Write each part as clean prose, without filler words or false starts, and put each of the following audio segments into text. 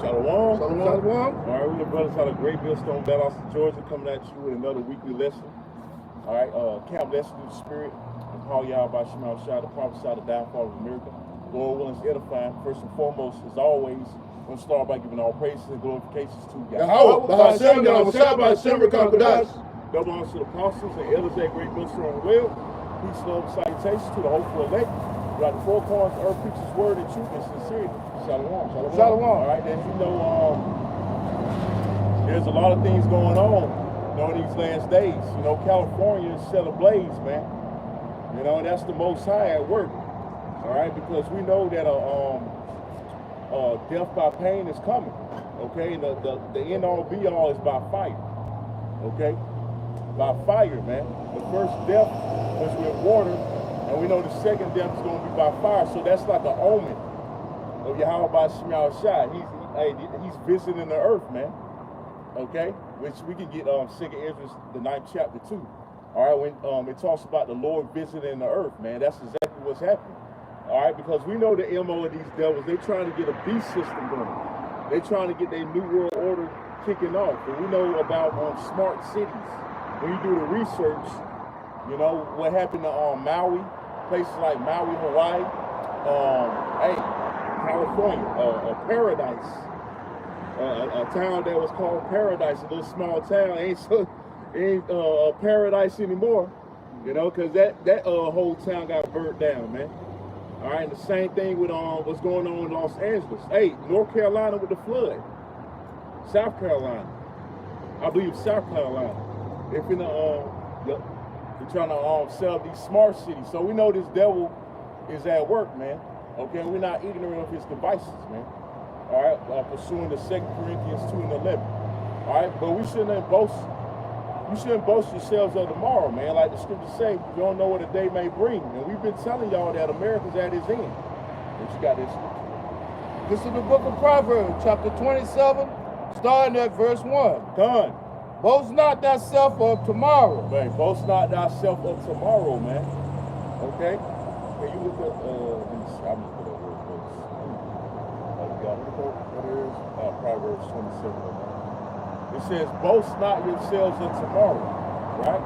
Shalom. Shalom. All right, we the brothers out of Great Millstone, Valdosta, Georgia, coming at you with another weekly lesson. All right, camp lesson through the spirit. And Paul Yah by Shemal Shah, the prophesy the downfall of America. Lord willing is edifying. First and foremost, as always, we're going to start by giving all praises and glorifications to God. Double honors to the apostles and elders at Great Millstone well. Peace, love, and salutations to the hopeful elect. Throughout the four corners, earth preaches word and truth and sincerity. Shalom. All right, as you know, there's a lot of things going on, these last days. California is set ablaze, man. And that's the Most High at work. All right, because we know that death by pain is coming. Okay, and the end all be all is by fire. Okay, by fire, man. The first death was with water, and we know the second death is going to be by fire. So that's like an omen of Yahweh by Shemal Shah. He's visiting the earth, man. Okay, which we can get 2nd Ezra, the 9th chapter 2. All right, when it talks about the Lord visiting the earth, man, that's exactly what's happening. All right, because we know the MO of these devils, they're trying to get a beast system going. They're trying to get their New World Order kicking off. And we know about smart cities. When you do the research, what happened to Maui, places like Maui, Hawaii, California, a paradise, a town that was called Paradise, a little small town, ain't a paradise anymore, because that whole town got burnt down, man. All right, and the same thing with what's going on in Los Angeles. Hey, North Carolina with the flood. South Carolina, I believe South Carolina. They're trying to set up these smart cities. So we know this devil is at work, man. Okay, and we're not ignorant of his devices, man. All right, pursuing the 2 Corinthians 2 and 11. All right, but we shouldn't boast. You shouldn't boast yourselves of tomorrow, man. Like the scriptures say, you don't know what a day may bring. And we've been telling y'all that America's at its end. But you got this scripture. This is the book of Proverbs, chapter 27, starting at verse 1. Done. Boast not thyself of tomorrow. Man, boast not thyself of tomorrow, man. Okay? Can you look up, let me see, I'm looking at where it goes. You got it? What it is? Proverbs 27, man. It says, boast not yourselves of tomorrow, right?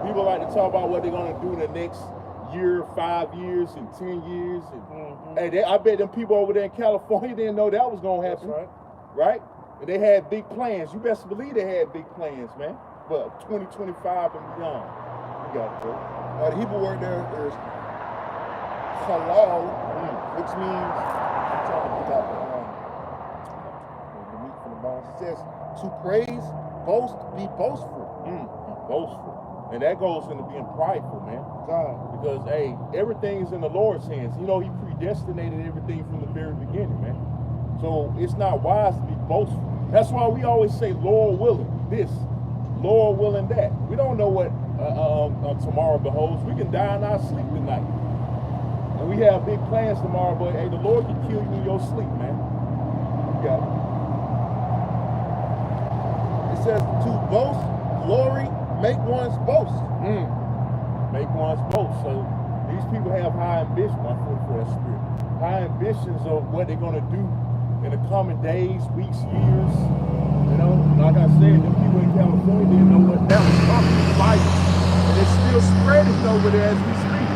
People like to talk about what they're going to do in the next year, 5 years, and 10 years. And, hey, I bet them people over there in California didn't know that was going to happen. That's right? And they had big plans. You best believe they had big plans, man. But 2025 and beyond. You got it, bro. The Hebrew word there is halal, which means, I'm trying to get out the meat from the bones. It says to praise, boast, be boastful. Be boastful. And that goes into being prideful, man. God. Because, hey, everything is in the Lord's hands. He predestinated everything from the very beginning, man. So it's not wise to be boastful. That's why we always say, Lord willing this, Lord willing that. We don't know what tomorrow beholds. We can die in our sleep tonight. And we have big plans tomorrow, but, hey, the Lord can kill you in your sleep, man. You got it. It says to boast, glory, make one's boast. Make one's boast. So these people have high ambitions, my foot for that spirit. High ambitions of what they're going to do in the coming days, weeks, years. Like I said, the people in California didn't know what that was coming. Fire. And it's still spreading over there as we speak.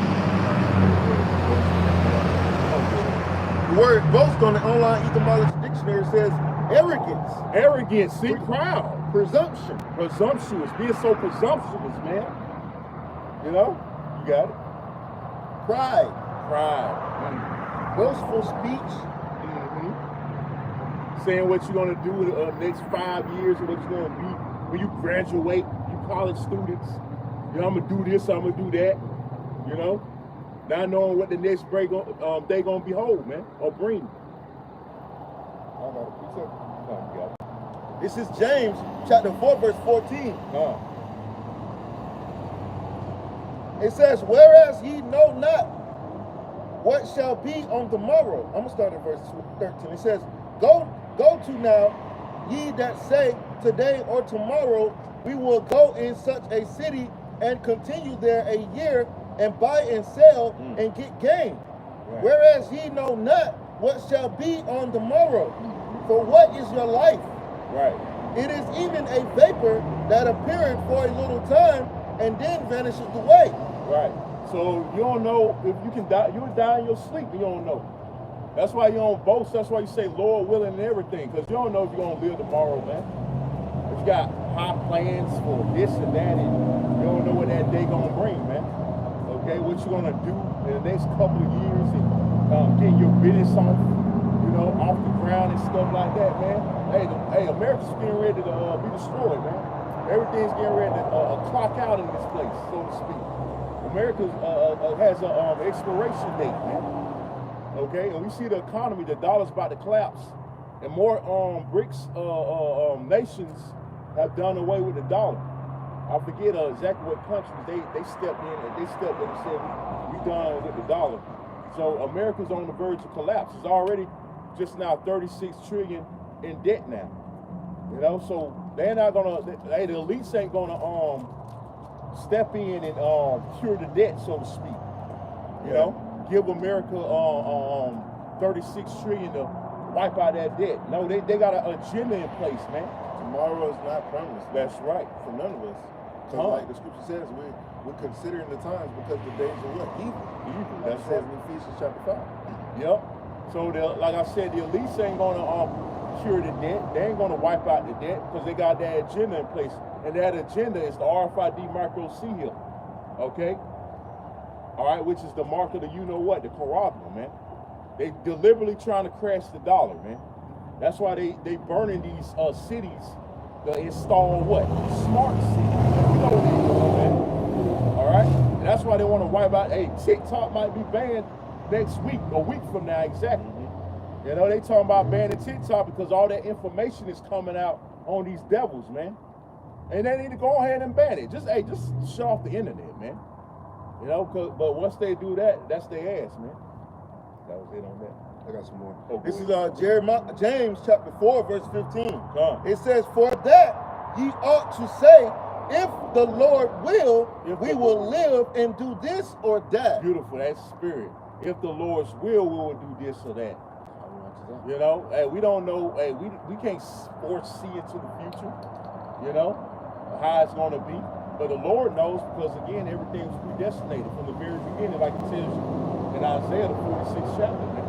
The word boast on the online etymology dictionary says arrogance. Arrogance, see, proud. Presumption. Presumptuous, being so presumptuous, man. You got it. Pride. Boastful speech. Saying what you're going to do in the next 5 years and what you're going to be when you graduate, you college students. I'm going to do this, I'm going to do that. Not knowing what the next day going to behold, man, or bring. I got it. This is James chapter 4, verse 14. It says, whereas ye know not what shall be on the morrow. I'm going to start at verse 13. It says, Go to now, ye that say today or tomorrow, we will go in such a city and continue there a year and buy and sell and get gain. Right. Whereas ye know not what shall be on the morrow. For what is your life? Right. It is even a vapor that appeareth for a little time and then vanisheth away. Right. So you don't know if you can die. You'll die in your sleep. You don't know. That's why you don't boast. That's why you say Lord willing and everything, because you don't know if you're gonna live tomorrow, man. But you got high plans for this and that, and you don't know what that day gonna bring, man. Okay, what you gonna do in the next couple of years and getting your business off, off the ground and stuff like that, man. Hey, America's getting ready to be destroyed, man. Everything's getting ready to clock out in this place, so to speak. America has an expiration date, man. Okay, and we see the economy, the dollar's about to collapse, and more BRICS nations have done away with the dollar. I forget exactly what countries they stepped in and said we done with the dollar. So America's on the verge of collapse. It's already just now 36 trillion in debt now. So they're not gonna. The elites ain't gonna step in and cure the debt, so to speak. Give America 36 trillion to wipe out that debt. No, they got an agenda in place, man. Tomorrow is not promised. That's right. For none of us. Because like the scripture says, we're considering the times because the days are what? Evil. That's says right. in Ephesians chapter 5. Yep. So like I said, the elites ain't gonna cure the debt. They ain't gonna wipe out the debt because they got that agenda in place. And that agenda is the RFID micro seal. Okay? All right, which is the mark of the the Corona, man. They deliberately trying to crash the dollar, man. That's why they burning these cities to install what? Smart cities. You know what they doing, man. All right? And that's why they want to wipe out. Hey, TikTok might be banned next week, a week from now, exactly. They talking about banning TikTok because all that information is coming out on these devils, man. And they need to go ahead and ban it. Just shut off the internet, man. But once they do that, that's their ass, man. That was it on that. I got some more. Oh, this is James chapter 4, verse 15. Come. It says, for that ye ought to say, if the Lord will, we will live and do this or that. Beautiful, that's spirit. If the Lord's will, we will do this or that. Hey, we don't know. Hey, we can't foresee into the future, how it's going to be. But the Lord knows because, again, everything was predestinated from the very beginning, like it tells you in Isaiah, the 46th chapter, man.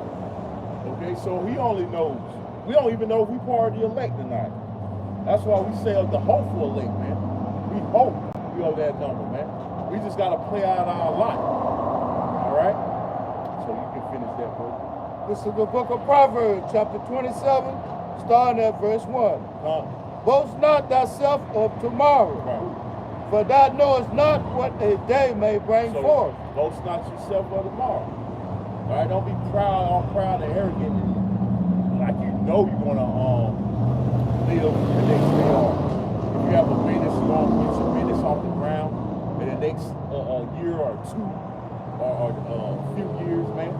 Okay, so he only knows. We don't even know if we part of the elect or not. That's why we say of the hopeful elect, man. We hope we are that number, man. We just got to play out our lot. All right? So you can finish that, bro. This is the book of Proverbs, chapter 27, starting at verse 1. Boast not thyself of tomorrow. Right. For thou knowest not what a day may bring forth. Boast not yourself of tomorrow. All right, don't be proud and arrogant, like you're going to live the next day off. If you have a business, you're going to get your business off the ground in the next year or two or a few years, man.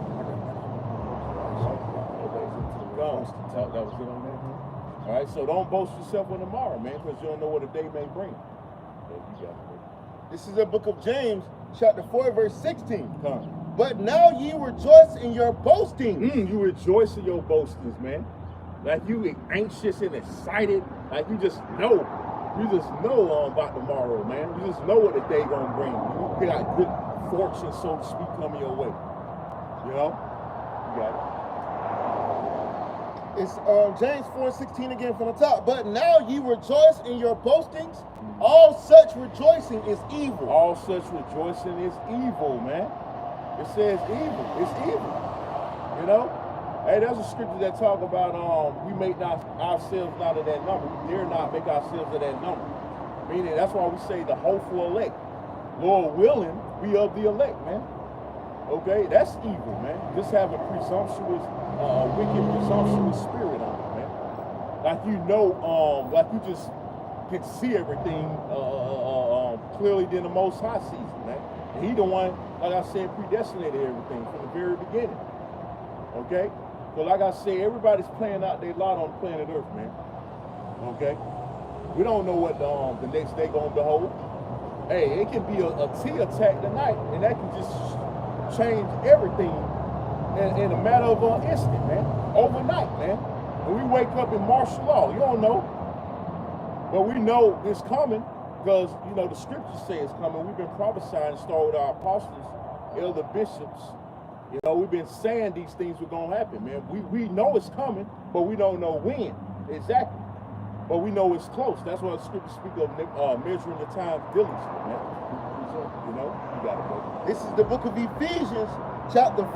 That was it on that. All right, so don't boast yourself of tomorrow, man, because you don't know what a day may bring. This is the book of James, chapter 4, verse 16. Come. But now ye rejoice in your boastings. You rejoice in your boastings, man. Like you anxious and excited. Like you just know. You just know about tomorrow, man. You just know what the day gonna bring. You got good fortune, so to speak, coming your way. You got it. It's James 4:16 again from the top. But now ye rejoice in your boastings. All such rejoicing is evil. All such rejoicing is evil, man. It says evil. It's evil. Hey, there's a scripture that talk about we make not ourselves not of that number. We dare not make ourselves of that number. Meaning that's why we say the hopeful elect. Lord willing, we of the elect, man. Okay, that's evil, man. Just have a presumptuous, wicked, presumptuous spirit on it, man. Like like you just can see everything clearly than the Most High sees it, man. And he the one, like I said, predestinated everything from the very beginning. Okay? So like I said, everybody's playing out their lot on planet Earth, man. Okay? We don't know what the next day gonna behold. Hey, it can be a T attack tonight, and that can just change everything in a matter of an instant, man. Overnight, man. When we wake up in martial law, you don't know. But we know it's coming because, you know, the scriptures say it's coming. We've been prophesying, starting with our apostles, elder bishops. You know, we've been saying these things were going to happen, man. We know it's coming, but we don't know when exactly. But we know it's close. That's why the scriptures speak of measuring the time diligently, man. You know, you got it, brother. This is the book of Ephesians, chapter 5.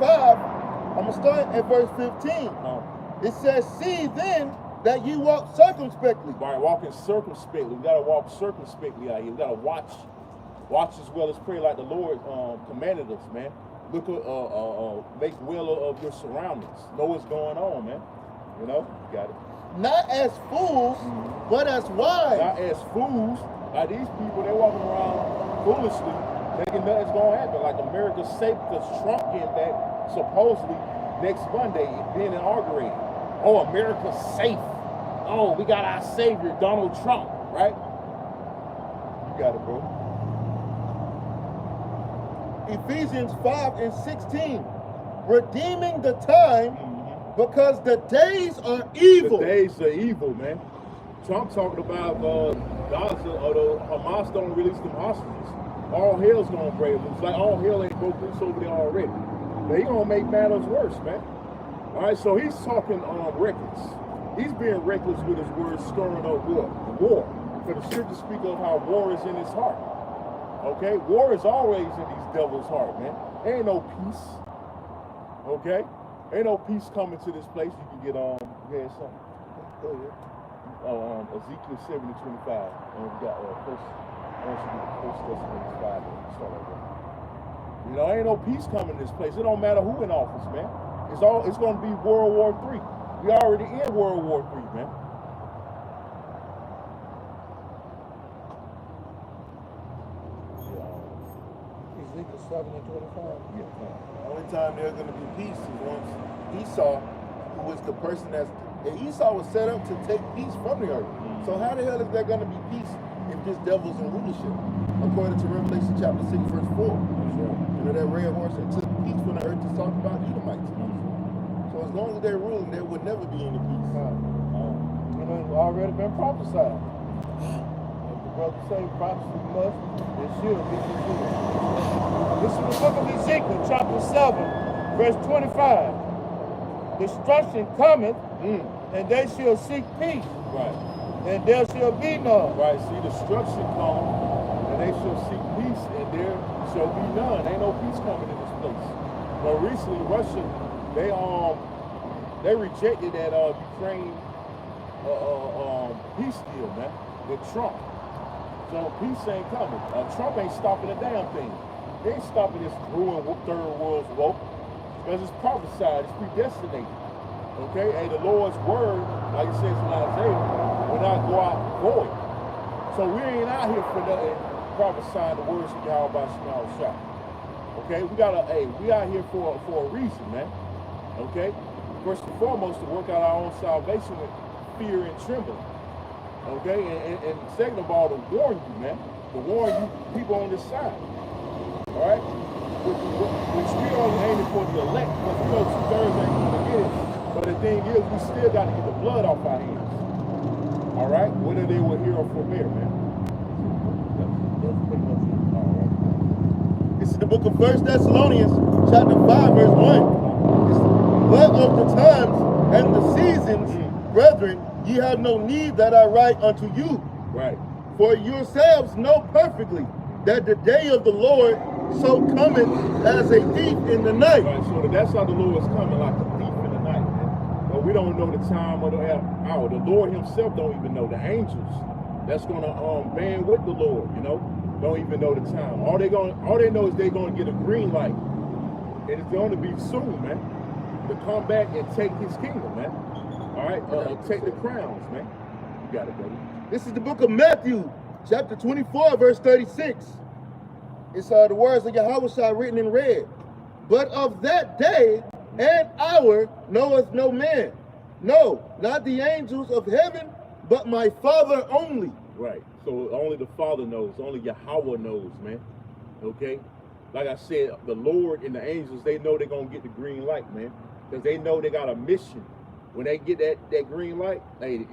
I'm going to start at verse 15. It says, see then that you walk circumspectly. Right, walking circumspectly. We got to walk circumspectly out here. We got to watch as well as pray like the Lord commanded us, man. Look, make well of your surroundings. Know what's going on, man. You know, you got it. Not as fools, but as wise. Not as fools. Like these people, they're walking around foolishly, thinking nothing's gonna happen. Like America's safe because Trump getting back supposedly next Monday being inaugurated. Oh, America's safe. Oh, we got our savior, Donald Trump, right? You got it, bro. Ephesians 5 and 16. Redeeming the time because the days are evil. The days are evil, man. Trump talking about Gaza, although Hamas don't release them hostages. All hell's gonna break loose. Like all hell ain't broke loose over there already. But he gonna make matters worse, man. All right, so he's talking reckless. He's being reckless with his words, stirring up war. For the scriptures speak of how war is in his heart. Okay, war is always in these devils' heart, man. There ain't no peace. Okay, ain't no peace coming to this place. You can get yeah, something. Go ahead. Ezekiel 7:25. And we got first. I want you to get the 1 Thessalonians 5 and start like that. You know, ain't no peace coming to this place. It don't matter who in office, man. It's going to be World War III. We already in World War III, man. Ezekiel 7:25. Yeah. The only time there's going to be peace is once Esau, who was the person Esau was set up to take peace from the earth. So how the hell is there going to be peace if this devil's in rulership? According to Revelation chapter 6, verse 4. You know, that red horse that took peace from the earth to talk about Edomites. So as long as they're ruling, there would never be any peace. And it's already been prophesied. As the brother say, prophecy must, it should be fulfilled. This is the book of Ezekiel, chapter 7, verse 25. Destruction cometh, and they shall seek peace. Right. And there shall be none. Right. See, destruction come, and they shall seek peace, and there shall be none. Ain't no peace coming in this place. But recently, Russia, they rejected that Ukraine peace deal, man, with Trump. So peace ain't coming. Trump ain't stopping a damn thing. He ain't stopping this ruined third world's woke because it's prophesied, it's predestinated. Okay, and the Lord's word, like it says in Isaiah, will not go out void. So we ain't out here for nothing prophesying the words of Yahweh by Shema Shah. Okay, we out here for a reason, man. Okay, first and foremost to work out our own salvation with fear and trembling. Okay, and second of all to warn you, man, to warn you people on this side. All right, which we only aiming for the elect because we know 2/3 ain't gonna get it. But the thing is, we still got to get the blood off our hands. All right? Whether they were here or from there, man. That's pretty much it. All right. This is the book of 1 Thessalonians, chapter 5, verse 1. But of the times and the seasons, brethren, ye have no need that I write unto you. Right. For yourselves know perfectly that the day of the Lord so cometh as a thief in the night. Right, so that's how the Lord is coming, like a thief in the night, man. But we don't know the time or the hour. The Lord himself don't even know. The angels that's gonna band with the Lord, you know, don't even know the time. All they know is they're gonna get a green light. And it's gonna be soon, man. To come back and take his kingdom, man. All right, take the crowns, man. You got it, brother. This is the book of Matthew, chapter 24, verse 36. It's the words of Yahweh written in red. But of that day and hour knoweth no man. No, not the angels of heaven, but my Father only. Right. So only the Father knows. Only Yahweh knows, man. Okay? like I said, the Lord and the angels, they know they're gonna get the green light, man, because they know they got a mission. When they get that green light, hey,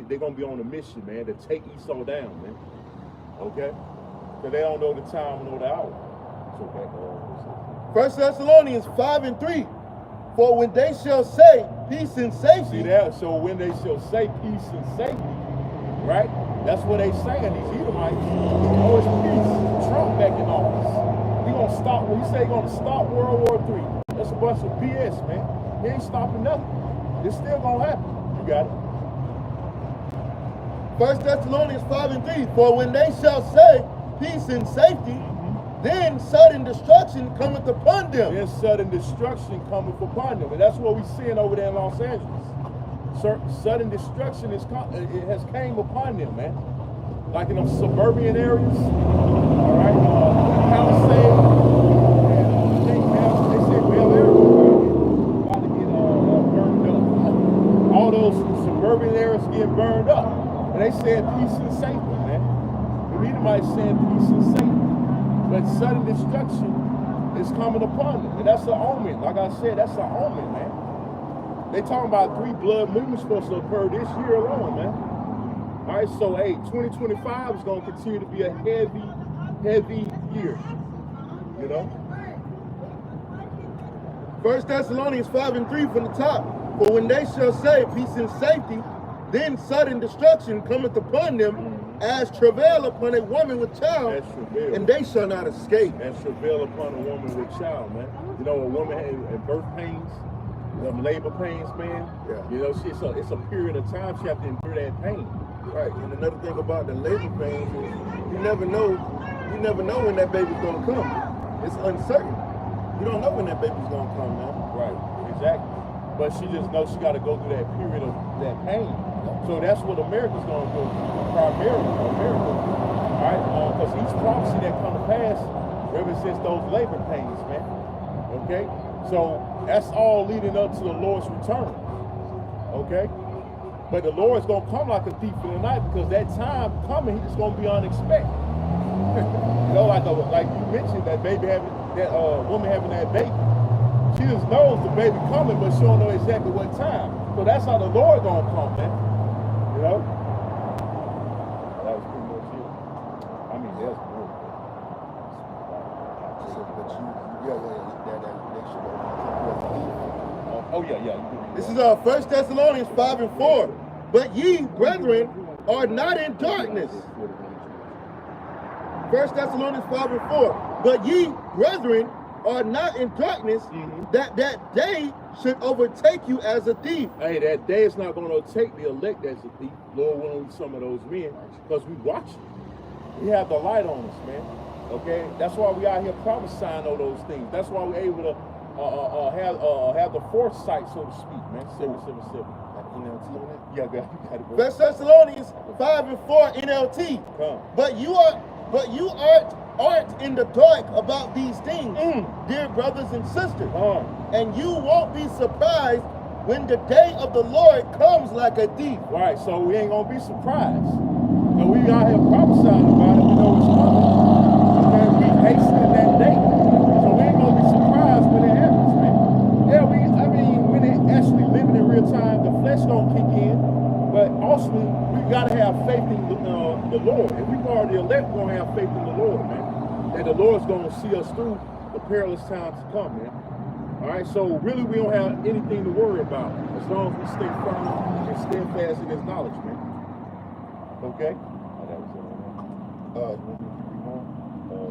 they're gonna be on a mission, man, to take Esau down, man. Okay, because they don't know the time nor the hour. So back 1 Thessalonians 5:3. For when they shall say peace and safety. See that? So when they shall say peace and safety, right? That's what they saying, these Edomites. Oh, it's peace. Trump back in office. He gonna stop, when he say he gonna stop World War III. That's a bunch of BS, man. He ain't stopping nothing. It's still gonna happen. You got it. 1 Thessalonians 5:3. For when they shall say peace and safety, then sudden destruction cometh upon them. Then sudden destruction cometh upon them. And that's what we're seeing over there in Los Angeles. Sudden destruction has came upon them, man. Like in them suburban areas, all right, Palisade, and they said Bel Air about to get burned up. All those suburban areas getting burned up. And they said peace and safety, man. The Edomites saying peace and safety. But sudden destruction is coming upon them. And that's an omen. Like I said, that's an omen, man. They talking about 3 blood moons supposed to occur this year alone, man. All right, so, hey, 2025 is going to continue to be a heavy year, you know? 1 Thessalonians 5:3 from the top. For when they shall say peace and safety, then sudden destruction cometh upon them, as travail upon a woman with child, and they shall not escape. As travail upon a woman with child, man. You know, a woman had birth pains, them labor pains, man. Yeah. You know, it's a period of time she have to endure that pain. Right. And another thing about the labor pains is you never know when that baby's gonna come. It's uncertain. You don't know when that baby's gonna come, man. Right. Exactly. But she just knows she got to go through that period of that pain. So that's what America's going to do, primarily, America. All right, because each prophecy that come to pass represents those labor pains, man. Okay, so that's all leading up to the Lord's return. Okay, but the Lord's going to come like a thief in the night because that time coming, He's going to be unexpected. You know, like you mentioned, that woman having that baby. She just knows the baby coming, but she don't know exactly what time. So that's how the Lord gonna come, man. You know? That was pretty much it. I mean, that's good. This is 1 Thessalonians 5:4. But ye, brethren, are not in darkness. 1 Thessalonians 5:4. But ye, brethren, are not in darkness, that day should overtake you as a thief. Hey, that day is not going to take the elect as a thief. Lord willing, some of those men, because we watch it. We have the light on us, man. Okay, that's why we out here prophesying all those things. That's why we're able to have the foresight, so to speak, man. 777. NLT on it? Yeah, you got it. 1 Thessalonians 5:4 NLT. Come. But you aren't in the dark about these things, dear brothers and sisters. And you won't be surprised when the day of the Lord comes like a thief. Right, so we ain't gonna be surprised. But we out here prophesying about it, we know it's coming. Okay, we hastening that day. So we ain't gonna be surprised when it happens, man. Yeah, when it actually living in real time, the flesh don't kick in. But also, we gotta have faith in the Lord. If we are the elect, we're gonna have faith in the Lord, man. That the Lord's gonna see us through the perilous times to come, man. All right, so really we don't have anything to worry about as long as we stay firm and steadfast in His knowledge, man. Okay?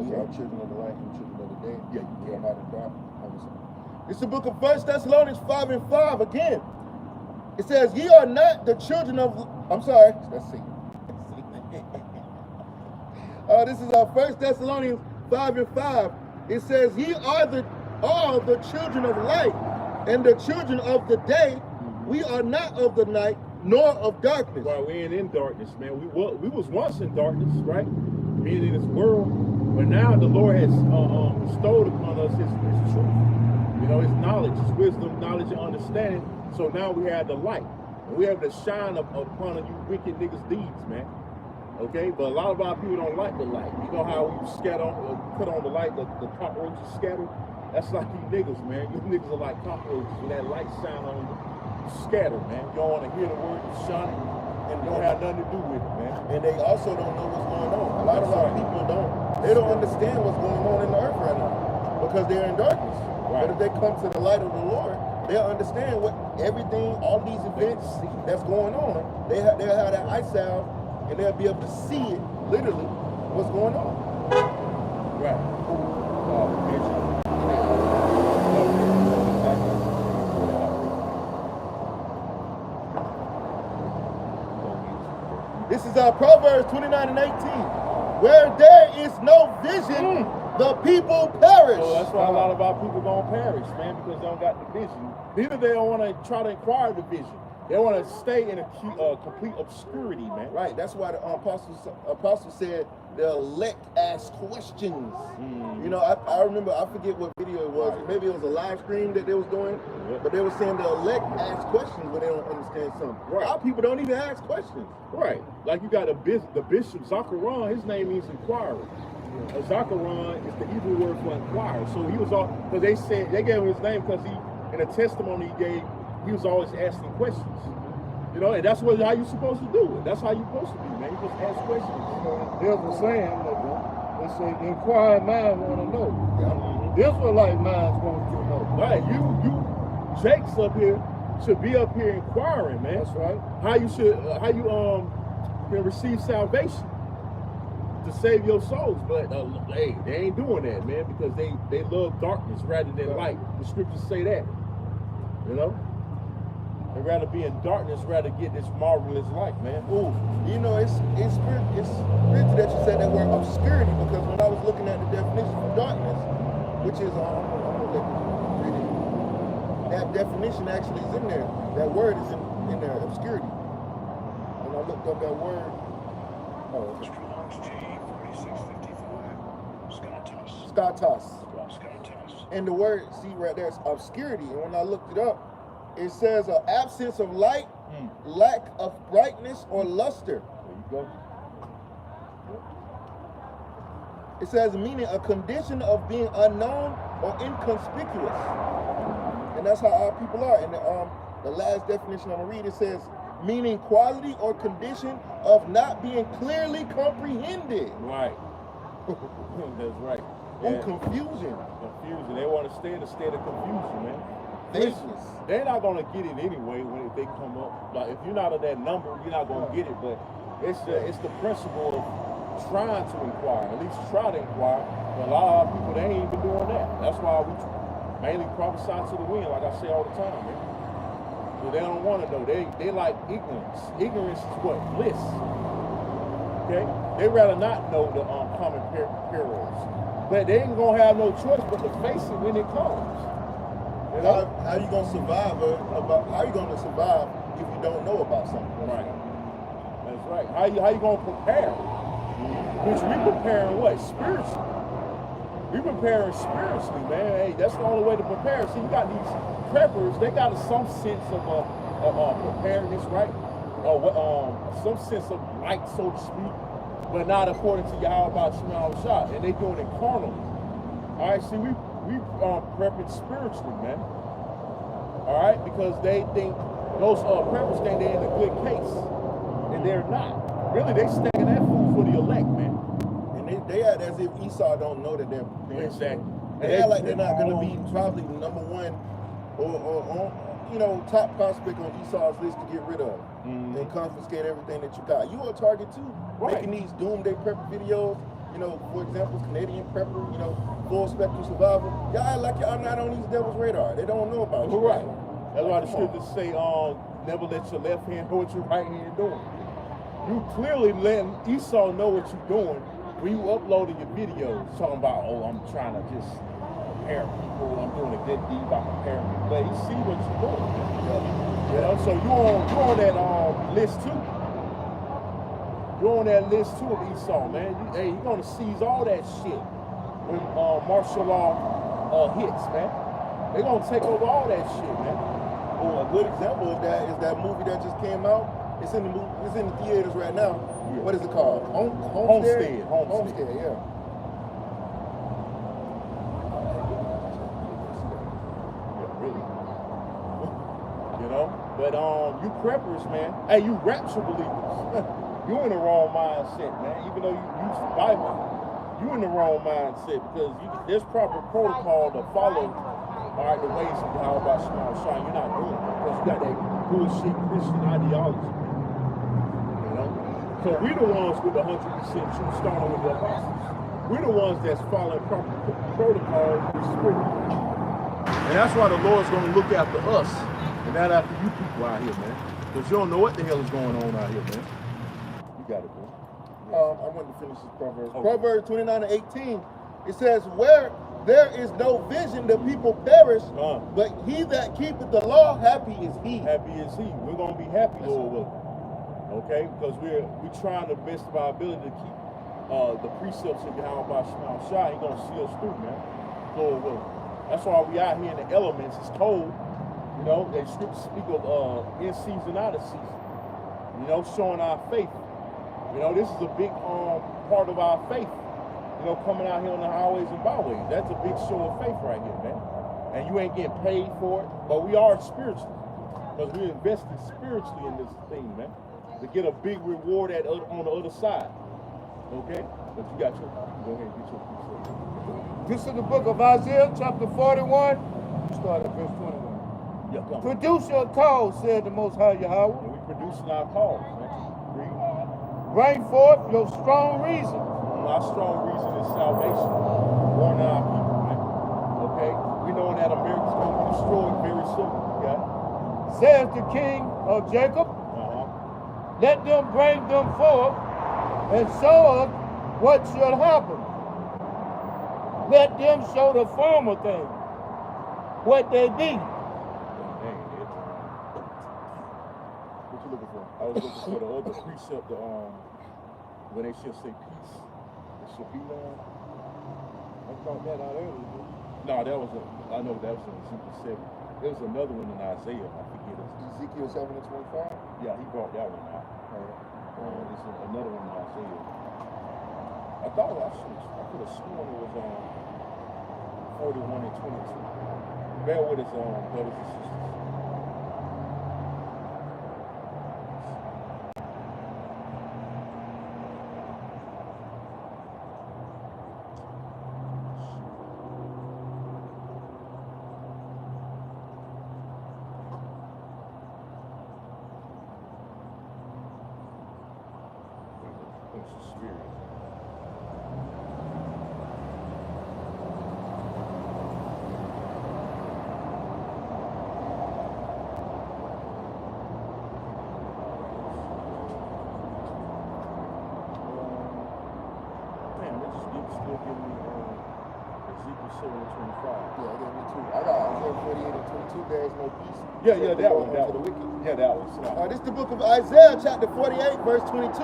We are children of the light and children of the day. Yeah, we are not in dark. It's the book of 1 Thessalonians 5:5 again. It says, ye are not the children of, I'm sorry, let's see. This is 1 Thessalonians 5:5. It says, ye are all the children of light and the children of the day. We are not of the night nor of darkness. Well, we ain't in darkness, man. We was once in darkness, right? Being in this world. But now the Lord has bestowed upon us His truth. You know, His knowledge, His wisdom, knowledge, and understanding. So now we have the light. And we have to shine upon you wicked niggas' deeds, man. Okay, but a lot of our people don't like the light. You know how we scatter, put on the light, the cockroaches scatter? That's like you niggas, man. You niggas are like cockroaches. When that light shine on you, scatter, man. You don't want to hear the word shining and don't have nothing to do with it, man. And they also don't know what's going on. A lot of our people don't understand what's going on in the earth right now because they're in darkness. Right. But if they come to the light of the Lord, they'll understand what everything, all these events that's going on. They'll have that eye salve and they'll be able to see it, literally, what's going on. Right. This is Proverbs 29 and 18. Where there is no vision, the people perish. So that's why a lot of our people gonna perish, man, because they don't got the vision. Neither they don't want to try to acquire the vision. They want to stay in a complete obscurity, man. Right. That's why the apostle said the elect ask questions. You know, I remember, I forget what video it was. Right. Maybe it was a live stream that they was doing, but they were saying the elect ask questions when they don't understand something. Right. Our people don't even ask questions. Right. Like you got the bishop Zachariah. His name means inquirer. Zachariah is the Hebrew word for inquirer. So he was all, because they gave him his name because he, in a testimony he gave, he was always asking questions. You know, and that's how you're supposed to do it. That's how you're supposed to be, man. You just ask questions. There's a saying that they say, the inquiring mind want to know. Israelite minds want to know. Right. You Jakes up here should be up here inquiring, man. That's right. How you can receive salvation to save your souls. But hey, they ain't doing that, man, because they love darkness rather than light. The scriptures say that. You know? They'd rather be in darkness rather get this marvelous light, man. Ooh, you know, it's spiritual that you said that word obscurity, because when I was looking at the definition for darkness, which is I'm gonna let you read it. That definition actually is in there. That word is in there, obscurity. When I looked up that word, Skatos. And the word, see right there, is obscurity. And when I looked it up, it says an absence of light, lack of brightness, or luster. There you go. It says meaning a condition of being unknown or inconspicuous. And that's how our people are. And the last definition I'm gonna read, it says meaning quality or condition of not being clearly comprehended. Right. That's right. Or confusion. Confusion. They want to stay in a state of confusion, man. Vagueness. They're not gonna get it anyway if they come up. Like if you're not of that number, you're not gonna get it. But it's the principle of trying to inquire, at least try to inquire. But a lot of our people, they ain't even doing that. That's why we mainly prophesy to the wind, like I say all the time, man. So they don't want to know. They like ignorance. Ignorance is what? Bliss. Okay? They rather not know the common perils. But they ain't gonna have no choice but to face it when it comes. You know? How you gonna survive? How you gonna survive if you don't know about something? Right. That's right. How you gonna prepare? Which we preparing what? Spiritually. We preparing spiritually, man. Hey, that's the only way to prepare. See, you got these preppers. They got some sense of preparedness, right? Some sense of light, so to speak, but not according to Yahweh Shah. And they doing it carnally. All right. See, we prepping spiritually, man. All right, because they think those preppers think they're in a good case, and they're not. Really, they stacking that food for the elect, man. And they act as if Esau don't know that they're Exactly. They act like they're not going to be probably number one or top prospect on Esau's list to get rid of and confiscate everything that you got. You a target too, making these doomsday prepper videos. You know, for example, Canadian prepper. You know, full spectrum survival. Y'all act like y'all not on these devils' radar. They don't know about you. Right. That's why the scriptures say, never let your left hand know what your right hand doing. You clearly letting Esau know what you're doing when you uploading your videos, talking about, I'm trying to just prepare people, I'm doing a good deed by preparing people. But he see what you're doing. You know, so you on that list too. You're on that list too of Esau, man. You're gonna seize all that shit when martial law hits, man. They're gonna take over all that shit, man. Well, a good example of that is that movie that just came out, It's in the movie. It's in the theaters right now. Yeah. What is it called? Homestead. Homestead. Yeah. Yeah, really. You know? But you preppers, man. Hey, you rapture believers. You in the wrong mindset, man. Even though you use the Bible, you in the wrong mindset because there's proper protocol to follow. All right, the ways of how about small shine, you're not doing it because you got that bullshit Christian ideology. You know? So we're the ones with the 100% truth starting with the apostles. We're the ones that's following proper protocol with the Spirit. And that's why the Lord's going to look after us and not after you people out here, man. Because you don't know what the hell is going on out here, man. You got it, bro. I wanted to finish this Proverbs. Okay. Proverbs 29 and 18. It says, where there is no vision, the people perish, but he that keepeth the law, happy is he. Happy is he. We're going to be happy, Lord willing. Okay? Because we're trying the best of our ability to keep the precepts of Yahweh Shema Shai. He's going to see us through, man. Lord willing. That's why we out here in the elements. It's cold. You know, they scriptures speak of in season, out of season. You know, showing our faith. You know, this is a big part of our faith. You know, coming out here on the highways and byways. That's a big show of faith right here, man. And you ain't getting paid for it, but we are spiritually. Because we're invested spiritually in this thing, man. To get a big reward on the other side. Okay? But you got your, go ahead and get your piece. This is the book of Isaiah, chapter 41. Start at verse 21. Yeah, come on. Produce your cause, said the Most High Yahweh. And we producing our cause, man. Read. Bring forth your strong reason. Our strong reason is salvation. Warning our people, man. Okay? We know that America's going to be destroyed very soon. Okay? Says the King of Jacob. Let them bring them forth and show us what should happen. Let them show the former things, what they be. What you looking for? I was looking for the other precept, when they should say peace. It should be I thought that out earlier. no, that was I know that was in Ezekiel 7. There was another one in Isaiah, I forget it. Ezekiel 7 and 25. Yeah, he brought that one out. This is another one in Isaiah. I thought I could have sworn it was 41 and 22. Bear with us, brothers and sisters. Spirit. Still give me Ezekiel 7 and 25. Yeah, I got me too. I got Isaiah 48 and 22. There is no peace. Yeah, that one. To the wicked. Yeah, that one. This is the book of Isaiah, chapter 48, verse 22.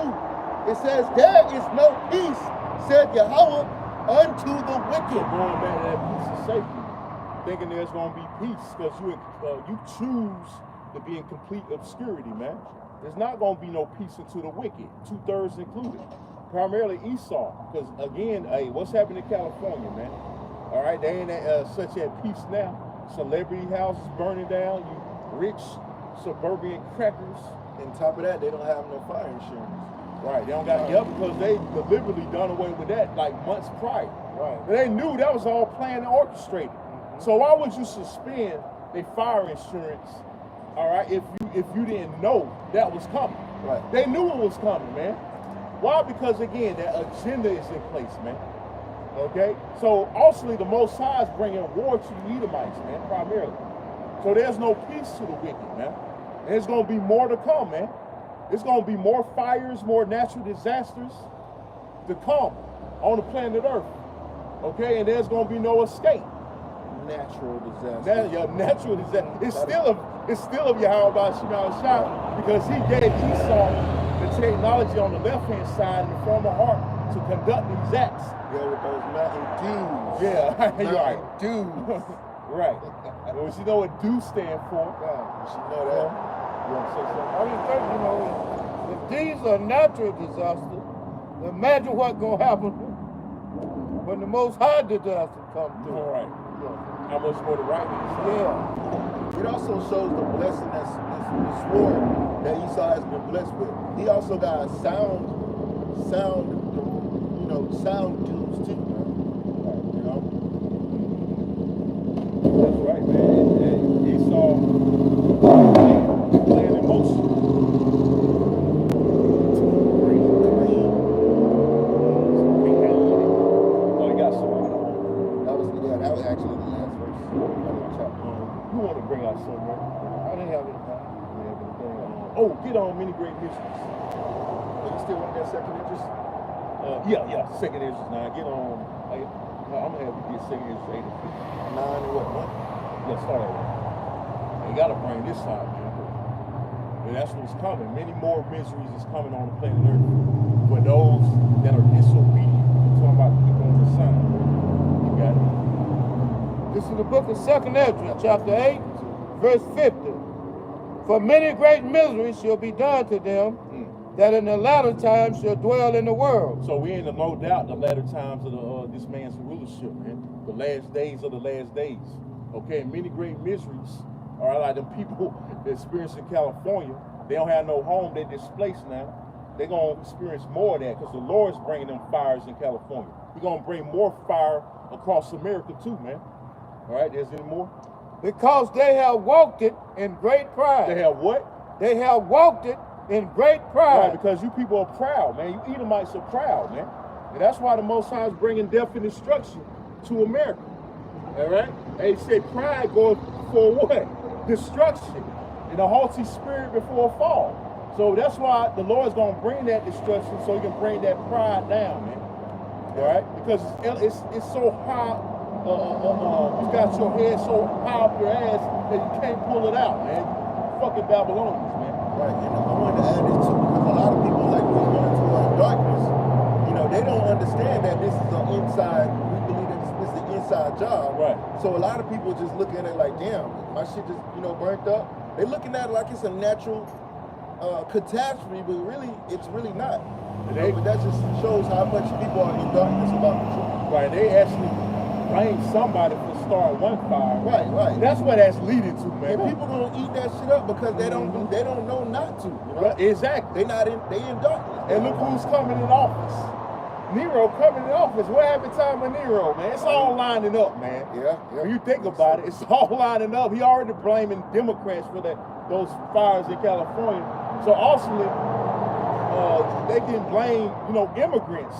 It says, there is no peace, said Yahweh, unto the wicked. So going back to that peace of safety, thinking there's going to be peace because you choose to be in complete obscurity, man. There's not going to be no peace unto the wicked, 2/3 included. Primarily Esau, because again, hey, what's happening in California, man? All right, they ain't such at peace now. Celebrity houses burning down, you rich suburban crackers. And top of that, they don't have no fire insurance. Right, they don't got because they deliberately done away with that like months prior. Right. But they knew that was all planned and orchestrated. So why would you suspend their fire insurance? All right, if you didn't know that was coming. Right. They knew it was coming, man. Why? Because again, that agenda is in place, man. Okay? So ultimately, the Most High is bringing war to the Edomites, man, primarily. So there's no peace to the wicked, man. And there's going to be more to come, man. There's going to be more fires, more natural disasters to come on the planet Earth. Okay? And there's going to be no escape. Natural disaster. Natural disaster. It's still of Yahweh Shema Shai because he gave Esau the technology on the left-hand side in the form of heart to conduct these acts. Yeah, with those mountain dews. Yeah, you're right. Dews. Right. Well, you know what do stand for? You should know that. You want to say something? I just think, you know, if these are natural disasters, imagine what's going to happen when the most high disaster comes through. All right. How much more the right hand side? Yeah. It also shows the blessing that's the sword that Esau has been blessed with. He also got sound dudes too, man. You know? That's right, man. And Esau playing in motion. Oh, you got some. That was actually the last verse. You want to bring out something, right? I didn't have anything. Oh, get on many great mysteries. But you still want that second interest? Yeah, second interest now. Get on. I'm gonna have you get second interest 8 9 and what? Yeah, start over. You gotta bring this side, man. And that's what's coming. Many more miseries is coming on the planet Earth for those that are disobedient. I'm talking about people on the sign. You got it. This is the book of 2nd Ezra, chapter 8, verse 50. For many great miseries shall be done to them, that in the latter times shall dwell in the world. So we in the no doubt the latter times of this man's rulership, man. The last days of the last days. Okay, and many great miseries are like the people that experience in California. They don't have no home, they're displaced now. They're gonna experience more of that because the Lord's bringing them fires in California. He's gonna bring more fire across America too, man. All right, there's any more? Because they have walked it in great pride. They have what? They have walked it in great pride. Right, because you people are proud, man. You Edomites are proud, man. And that's why the Most High is bringing death and destruction to America. All right? They say pride goes for what? Destruction. And a haughty spirit before a fall. So that's why the Lord's going to bring that destruction so he can bring that pride down, man. All right? Because it's so high. You got your head so high up your ass that you can't pull it out, man. Fucking Babylonians, man. Right, and I wanted to add this too because a lot of people like when going into darkness, you know, they don't understand that this is an inside. We believe that this is an inside job. Right. So a lot of people just looking at it like, damn, my shit just burnt up. They're looking at it like it's a natural catastrophe, but really, it's really not. But that just shows how much people are in darkness about the truth. Right, they actually blame somebody for starting one fire. Right. That's what that's leading to, man. And people gonna eat that shit up because they don't know not to. You know? Right, exactly. They in darkness. And look who's coming in office. Nero coming in office. What happened time with Nero, man? It's all lining up, man. Yeah. When you think about it, it's all lining up. He already blaming Democrats for those fires in California. So ultimately, they can blame, immigrants.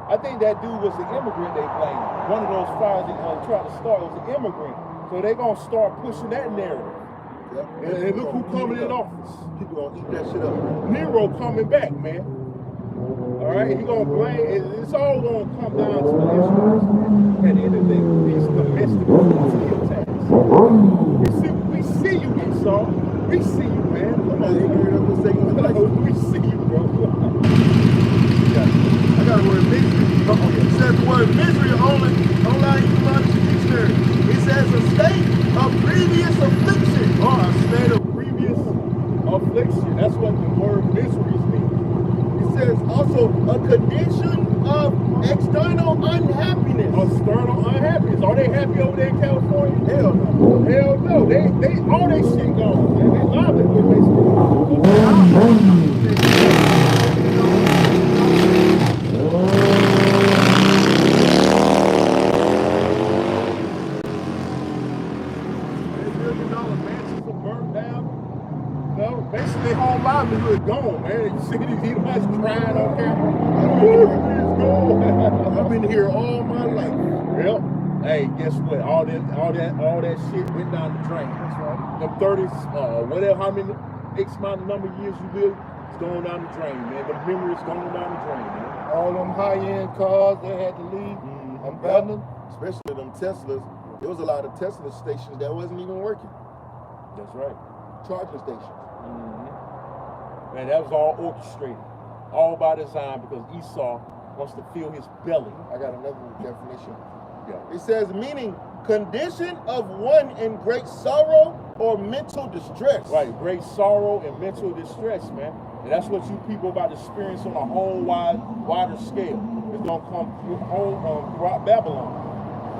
I think that dude was an immigrant they blamed. One of those fires they tried to start was an immigrant. So they're going to start pushing that narrative. Yep. And look who coming in office. People gonna eat that shit up, man. Nero coming back, man. All right, he gonna blame. It's all gonna come down to the issues at the end of the day. These domestic attacks. We see you, Esau. We see you, man. Come on, we see you, bro. I got the word misery. It says the word misery only in the dictionary. It says a state of previous affliction. A state of previous affliction. That's what the word misery means. It says also a condition of external unhappiness. External unhappiness. Are they happy over there in California? Hell no. Hell no. They all they shit gone. Man. They livelihood basically. Basically, their whole livelihood gone, man. You see these Edomites crying on camera. I've been here all my life. Yep. Hey, guess what? All that shit went down the drain. That's right. Them 30s, whatever, how many X amount of number of years you live, it's going down the drain, man. The memory's going down the drain, man. All them high-end cars they had to leave, abandoned. Especially them Teslas. There was a lot of Tesla stations that wasn't even working. That's right. Charging stations. Man, that was all orchestrated, all by design, because Esau wants to fill his belly. I got another definition. Yeah. It says, meaning condition of one in great sorrow or mental distress. Right, great sorrow and mental distress, man. And that's what you people about to experience on a whole wider scale. It's gonna come throughout Babylon.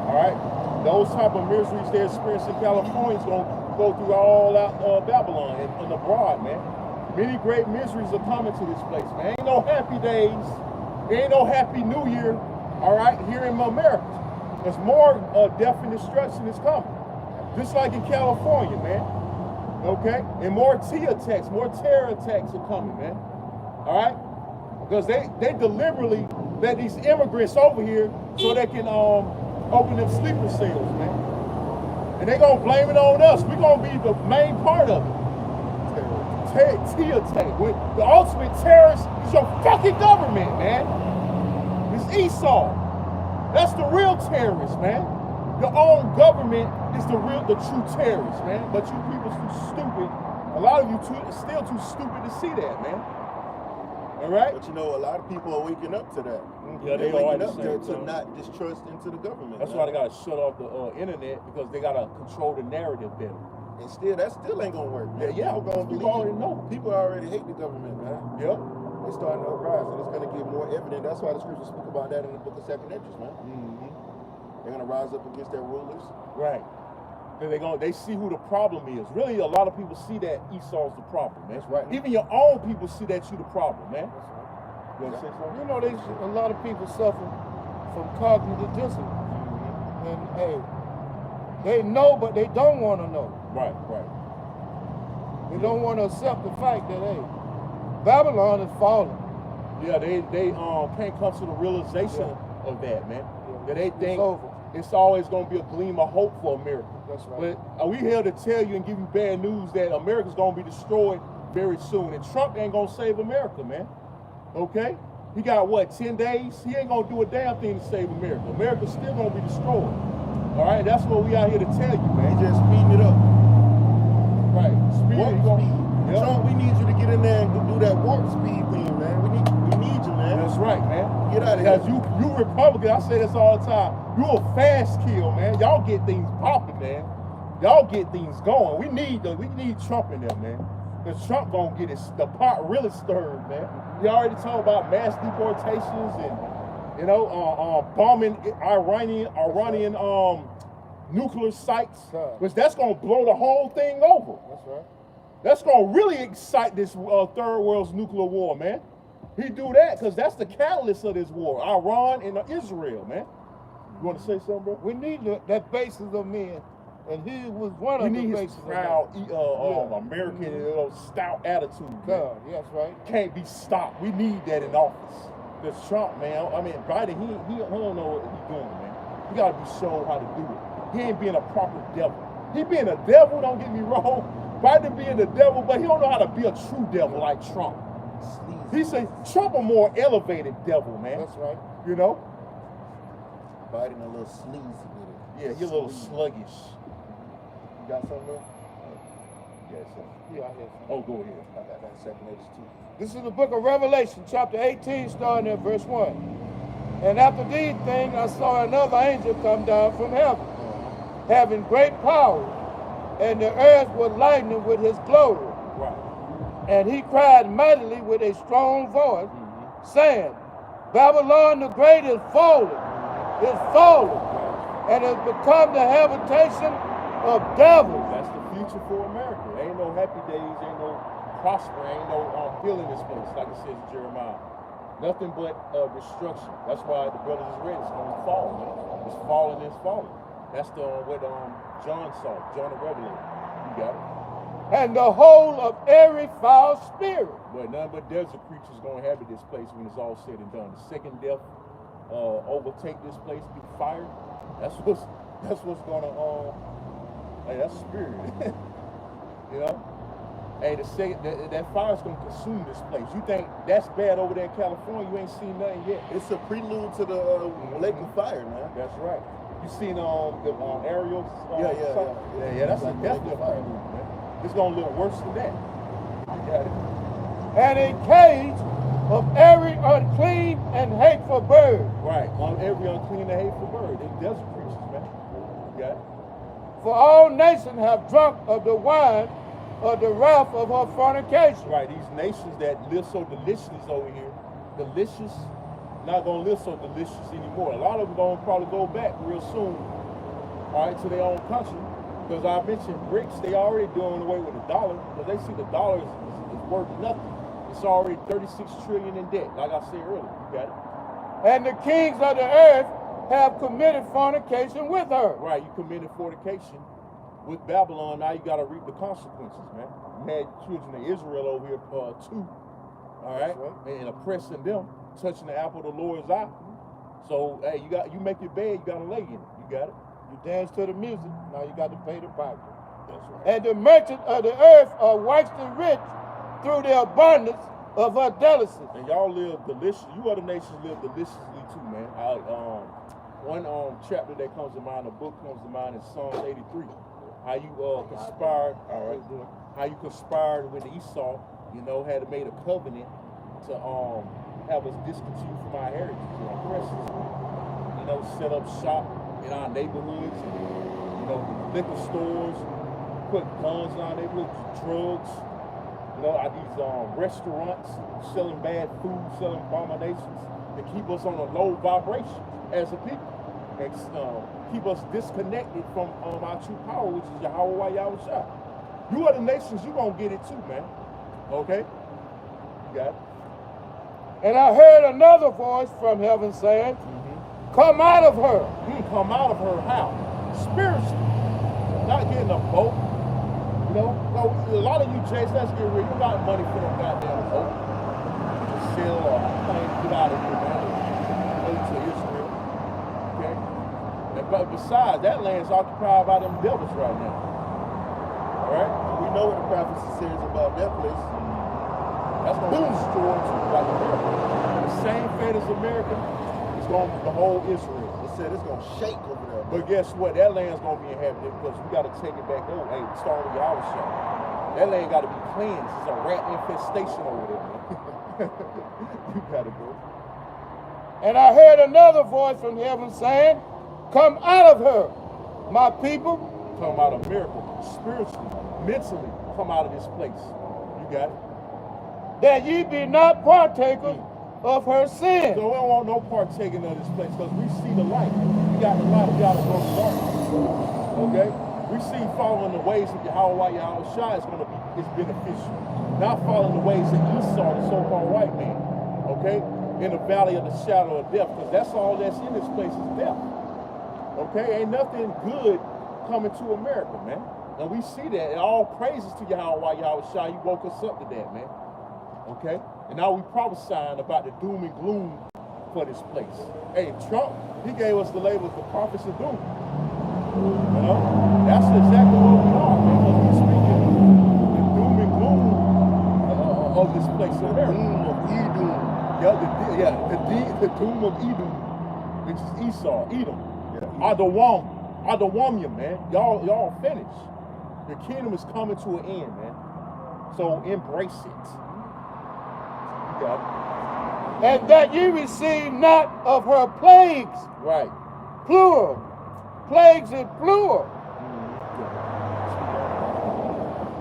All right, those type of miseries they experience in California is gonna go through all out Babylon and abroad, man. Many great miseries are coming to this place, man. Ain't no happy days. There ain't no happy New Year. All right, here in America, there's more death and destruction is coming. Just like in California, man. Okay? And more attacks, more terror attacks are coming, man. All right? Because they deliberately let these immigrants over here so they can open them sleeper cells, man. And they're going to blame it on us. We're going to be the main part of it. Attack. The ultimate terrorist is your fucking government, man. It's Esau. That's the real terrorist, man. Your own government is the true terrorist, man. But you people too stupid. A lot of you still too stupid to see that, man. All right? But you know, a lot of people are waking up to that. Yeah, they're they are waking up at the to same time. not distrust into the government. That's why they gotta shut off the internet, because they gotta control the narrative better. And still, that still ain't gonna work. Man. Yeah, People gonna people believe. already know. People already hate the government, man. Yep. They're starting to rise, and it's gonna get more evident. That's why the scriptures speak about that in the book of 2nd Esdras, man. Mm-hmm. They're gonna rise up against their rulers. Right. Then they see who the problem is. Really, a lot of people see that Esau's the problem, man. That's right. Even your own people see that you the problem, man. You want to say something? You know, a lot of people suffer from cognitive dissonance. Mm-hmm. And hey, they know, but they don't want to know. Right. They don't want to accept the fact that, hey, Babylon is falling. Yeah, they can't come to the realization of that, man. That they think it's always going to be a gleam of hope for America. That's right. But we here to tell you and give you bad news that America's going to be destroyed very soon. And Trump ain't going to save America, man. Okay? He got, 10 days? He ain't going to do a damn thing to save America. America's still going to be destroyed. All right? That's what we out here to tell you, man. They just speeding it up. Right. Warp speed. Yep. Trump, we need you to get in there and do that warp speed thing, man. We need you, man. That's right, man. Get out of here. Because you Republican, I say this all the time, you a fast kill, man. Y'all get things popping, man. Y'all get things going. We need Trump in there, man. Because Trump gonna get the pot really stirred, man. We already talked about mass deportations and bombing Iranian nuclear sites, which that's gonna blow the whole thing over. That's right. That's gonna really excite this third world's nuclear war, man. He do that because that's the catalyst of this war. Iran and Israel, man. You want to say something, bro? We need that basis of men, and he was one of the need basis his of proud, men. American, stout attitude. Man. God, yes, right. Can't be stopped. We need that in office. Because Trump, man, I mean, Biden, he don't know what he's doing, man. He got to be shown how to do it. He ain't being a proper devil. He being a devil, don't get me wrong. Biden being the devil, but he don't know how to be a true devil like Trump. He said Trump a more elevated devil, man. That's right. You know? Biden a little sleazy with it. Yeah, he a little sluggish. You got something there? Yeah, something. Yeah, I hear you. Oh, go ahead. I got that 2nd Esdras too. This is the book of Revelation, chapter 18, starting at verse 1. And after these things, I saw another angel come down from heaven, having great power, and the earth was lightened with his glory. Right. And he cried mightily with a strong voice, saying, Babylon the great is fallen, and has become the habitation of devils. That's the future for America. Ain't no happy days, ain't no prosper, ain't no healing this place, like it says in Jeremiah. Nothing but destruction. That's why the brothers is ready. It's going to fall, man. It's falling, it's falling. That's what John saw, John the Revelator. You got it. And the whole of every foul spirit. But none but desert creatures going to inhabit this place when it's all said and done. The second death overtake this place, be fire. That's what's going to hey, that's spirit. You know. Hey, that fire's going to consume this place. You think that's bad over there in California? You ain't seen nothing yet. It's a prelude to the lake of fire, man. That's right. You seen the aerial? Yeah. That's definitely a fire, man. It's gonna look worse than that. You got it. And a cage of every unclean and hateful bird. Right. On every unclean and hateful bird. Them desert creatures, man. You got it. for all nations have drunk of the wine of the wrath of her fornication. Right, these nations that live so delicious over here, delicious, not gonna live so delicious anymore. A lot of them gonna probably go back real soon, all right, to their own country. Because I mentioned BRICS, they already doing away with the dollar, because they see the dollar is worth nothing. It's already 36 trillion in debt, like I said earlier. You got it? And the kings of the earth have committed fornication with her. Right, you committed fornication with Babylon, now you got to reap the consequences, man. You had children of Israel over here too, all right, and oppressing them, touching the apple of the Lord's eye. So, hey, you make your bed, you got to lay in it. You got it? You dance to the music, now you got to pay the piper. That's right. And the merchants of the earth are waxing rich through the abundance of her delicacies. And y'all live delicious. You other nations live deliciously too, man. One chapter that comes to mind, a book comes to mind is Psalms 83. How you conspired, all right, how you conspired with Esau, you know, had made a covenant to have us discontinue from our heritage and oppressions. You know, set up shop in our neighborhoods, and, you know, liquor stores, put guns in our neighborhoods, drugs. You know, at these restaurants, selling bad food, selling abominations, to keep us on a low vibration as a people, and keep us disconnected from our true power, which is Yahweh Yahushua. You other nations, you gonna get it too, man. Okay? You got it? And I heard another voice from heaven saying, come out of her. Come out of her how? Spiritually. Not getting a boat. You know, a lot of you Jays, let's get real. You got money for them goddamn boat. To sell or get out of here, man. Go to Israel. Okay? But besides, that land's occupied by them devils right now. All right? We know what the prophecy says about that place. That's going to be destroyed too, like America. The same fate as America is going to the whole Israel. It said it's going to shake over there. But guess what? That land's going to be inhabited because we got to take it back over. Hey, starting with Yahushua. That land got to be cleansed. It's a rat infestation over there, man. You got to go. And I heard another voice from heaven saying, come out of her, my people. Come out of miracle, spiritually, mentally, come out of this place. You got it? That ye be not partakers of her sin. So we don't want no partaking of this place because we see the light. We got the light, we got to go to darkness. Okay? We see following the ways of Yahweh Yahushua is going to be beneficial. Not following the ways of Esau, the so-called white man. Okay? In the valley of the shadow of death, because that's all that's in this place is death. Okay? Ain't nothing good coming to America, man. And we see that. And all praises to Yahweh Yahushua. You woke us up to that, man. Okay? And now we prophesying about the doom and gloom for this place. Hey, Trump, he gave us the label the prophets of doom. You know? That's exactly what we are, man. Because we're speaking the doom and gloom of this place in America. Doom of Edom. The doom of Edom, which is Esau, Edom. Adawamia, man. Y'all finished. The kingdom is coming to an end, man. So embrace it. You got it. And that ye receive not of her plagues. Right. Plural. Plagues is plural.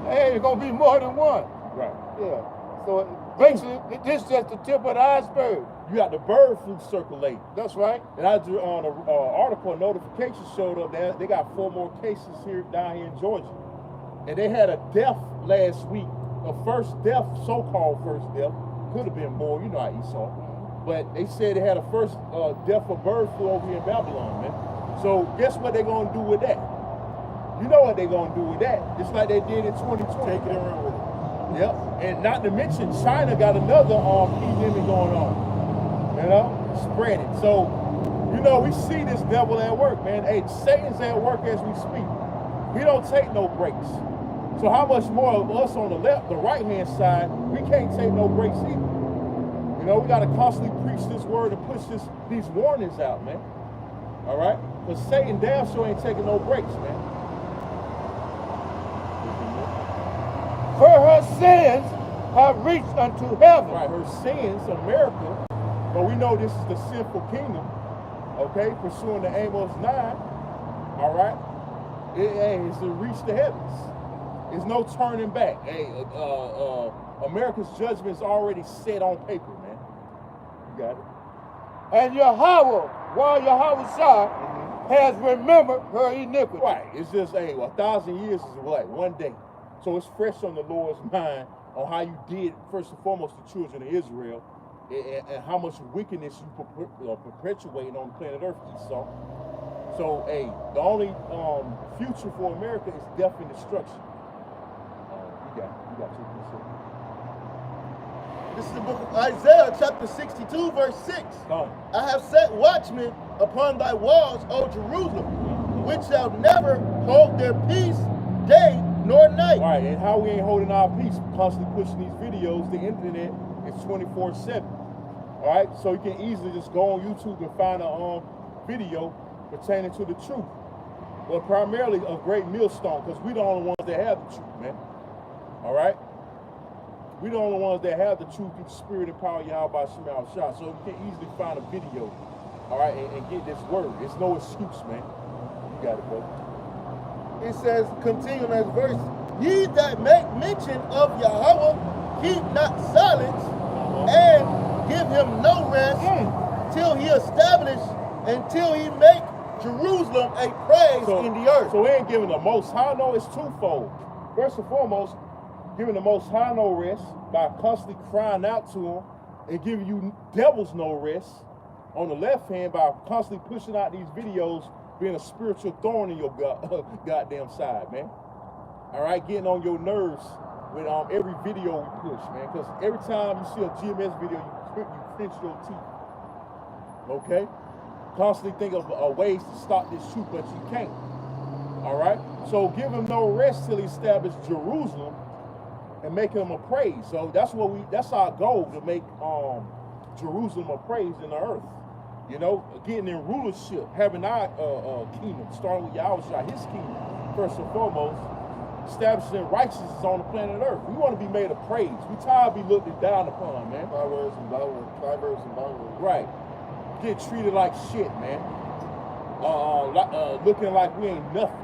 Hey, it's going to be more than one. Right. Yeah. So basically, this is just the tip of the iceberg. You got the bird flu circulating. That's right. And I drew on an article, a notification showed up that they got 4 more cases down here in Georgia. And they had a death last week, a first death, so-called first death. Could have been more, you know how Esau. But they said they had a first death of bird flu over here in Babylon, man. So guess what they're going to do with that? You know what they're going to do with that. Just like they did in 2020. Take it and run with it. Yep. And not to mention, China got another epidemic going on. You know, spreading. So, you know, we see this devil at work, man. Hey, Satan's at work as we speak. He don't take no breaks. So how much more of us on the left, the right-hand side, we can't take no breaks either. You know, we got to constantly preach this word and push these warnings out, man. All right? But Satan damn sure ain't taking no breaks, man. For her sins have reached unto heaven. Right, her sins, America, but we know this is the sinful kingdom, okay, pursuing the Amos 9, all right? It's to reach the heavens. There's no turning back. Hey, America's judgment is already set on paper, man. You got it. And Yahweh, while Yahweh Shah has remembered her iniquity. Right. It's just, hey, 1,000 years is like one day. So it's fresh on the Lord's mind on how you did, first and foremost, the children of Israel, and how much wickedness you perpetuating on the planet Earth, Esau. So, hey, the only future for America is death and destruction. You got 2%. This is the book of Isaiah, chapter 62, verse 6. I have set watchmen upon thy walls, O Jerusalem, which shall never hold their peace day nor night. All right, and how we ain't holding our peace, constantly pushing these videos, the internet is 24/7. All right, so you can easily just go on YouTube and find a video pertaining to the truth. Well, primarily a great millstone, because we the only ones that have the truth, man. All right? We the only ones that have the truth through the spirit and power of Yahweh Shema Shah. So you can easily find a video, all right, and get this word. It's no excuse, man. You got it, brother. It says, continuing as verse, ye that make mention of Yahweh, keep not silence, and give him no rest till he establish, until he make Jerusalem a praise in the earth. So we ain't giving the Most High no, it's twofold. First and foremost, giving the Most High no rest by constantly crying out to him, and giving you devils no rest on the left hand by constantly pushing out these videos, being a spiritual thorn in your goddamn side, man. All right, getting on your nerves with every video we push, man, because every time you see a GMS video, you clench your teeth, okay? Constantly think of ways to stop this truth, but you can't, all right? So give him no rest till he establish Jerusalem and make him a praise. So that's our goal, to make Jerusalem a praise in the earth. You know, getting in rulership, having our kingdom, starting with Yahweh, his kingdom, first and foremost, establishing righteousness on the planet Earth. We want to be made a praise. We tired of being looked down upon, man. Proverbs and bywords. Right. Get treated like shit, man. Looking like we ain't nothing.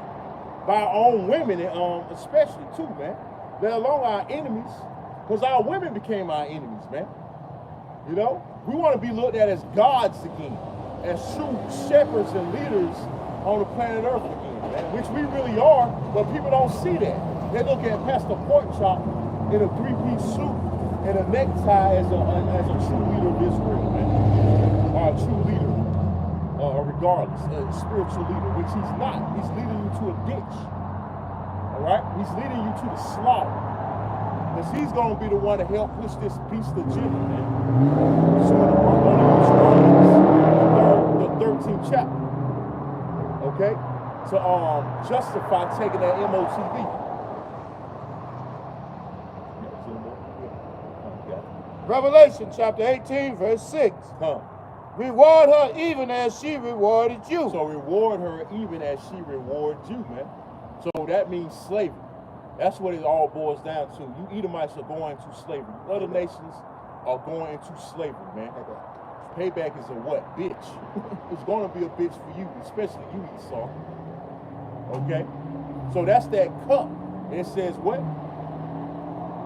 By our own women, especially too, man. Let alone our enemies, because our women became our enemies, man. You know, we want to be looked at as gods again, as true shepherds and leaders on the planet Earth again, man, which we really are, but people don't see that. They look at Pastor Porkchop in a three-piece suit and a necktie as a true leader of Israel, man, or a true leader, regardless, a spiritual leader, which he's not. He's leading you to a ditch, all right? He's leading you to the slaughter. Because he's going to be the one to help push this beast agenda, man. So the 13th chapter, okay? To justify taking that MOTV. Revelation chapter 18, verse 6. Reward her even as she rewarded you. So reward her even as she rewarded you, man. So that means slavery. That's what it all boils down to. You Edomites are going into slavery. Other nations are going into slavery, man. Payback is a what? Bitch. It's going to be a bitch for you, especially you, Esau. Okay? So that's that cup. And it says what?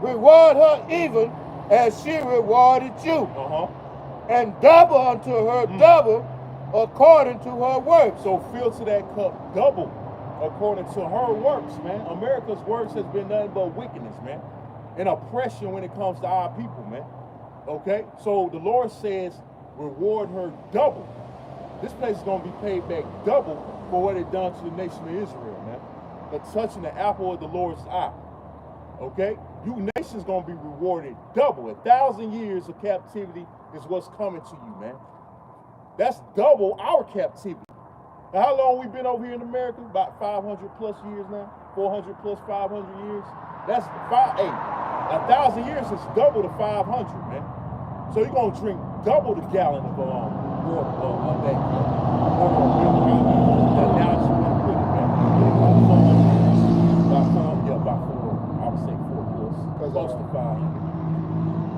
Reward her even as she rewarded you. And double unto her double according to her works. So fill to that cup double according to her works, man. America's works has been nothing but wickedness, man, and oppression when it comes to our people, man. Okay? So the Lord says, reward her double. This place is going to be paid back double for what it done to the nation of Israel, man. For touching the apple of the Lord's eye. Okay? You nation's going to be rewarded double. 1,000 years of captivity is what's coming to you, man. That's double our captivity. Now, how long we been over here in America? About 500 plus years now. 400 plus 500 years. That's 1,000 years is double the 500, man. So you're gonna drink double the gallon of water of that. Now it's gonna put it back. About 4. I would say 4 plus. Close to 500.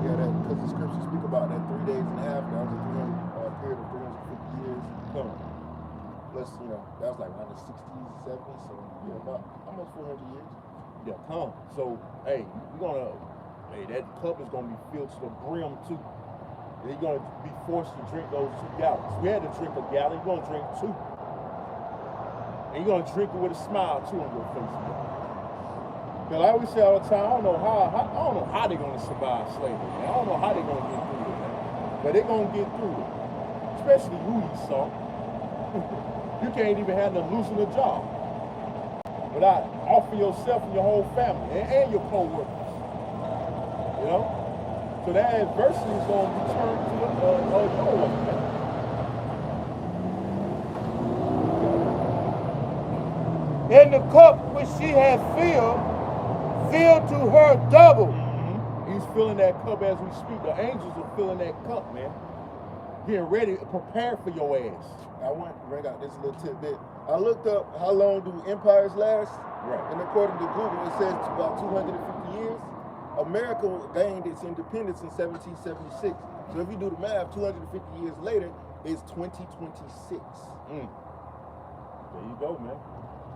Yeah, that because the scriptures speak about that 3 days and a half. That was a period of 350 years. Plus, you know, that was like around the 60s, 70s, so yeah, about almost 400 years. Yeah, come. So, hey, that cup is gonna be filled to the brim too. And you're gonna be forced to drink those 2 gallons. We had to drink a gallon, you're gonna drink 2. And you're gonna drink it with a smile too on your face, man. Cause like we say all the time, I don't know how they're gonna survive slavery, man. I don't know how they're gonna get through it, man. But they're gonna get through it. Especially you, Esau. You can't even handle losing a job without offering yourself and your whole family and your co-workers. You know? So that adversity is going to be turned to your way, man. And the cup which she had filled to her double. Mm-hmm. He's filling that cup as we speak. The angels are filling that cup, man. Getting ready, prepared for your ass. I want to bring out this little tidbit. I looked up how long do empires last. Right. And according to Google, it says it's about 250 years. America gained its independence in 1776. So if you do the math, 250 years later is 2026. There you go, man.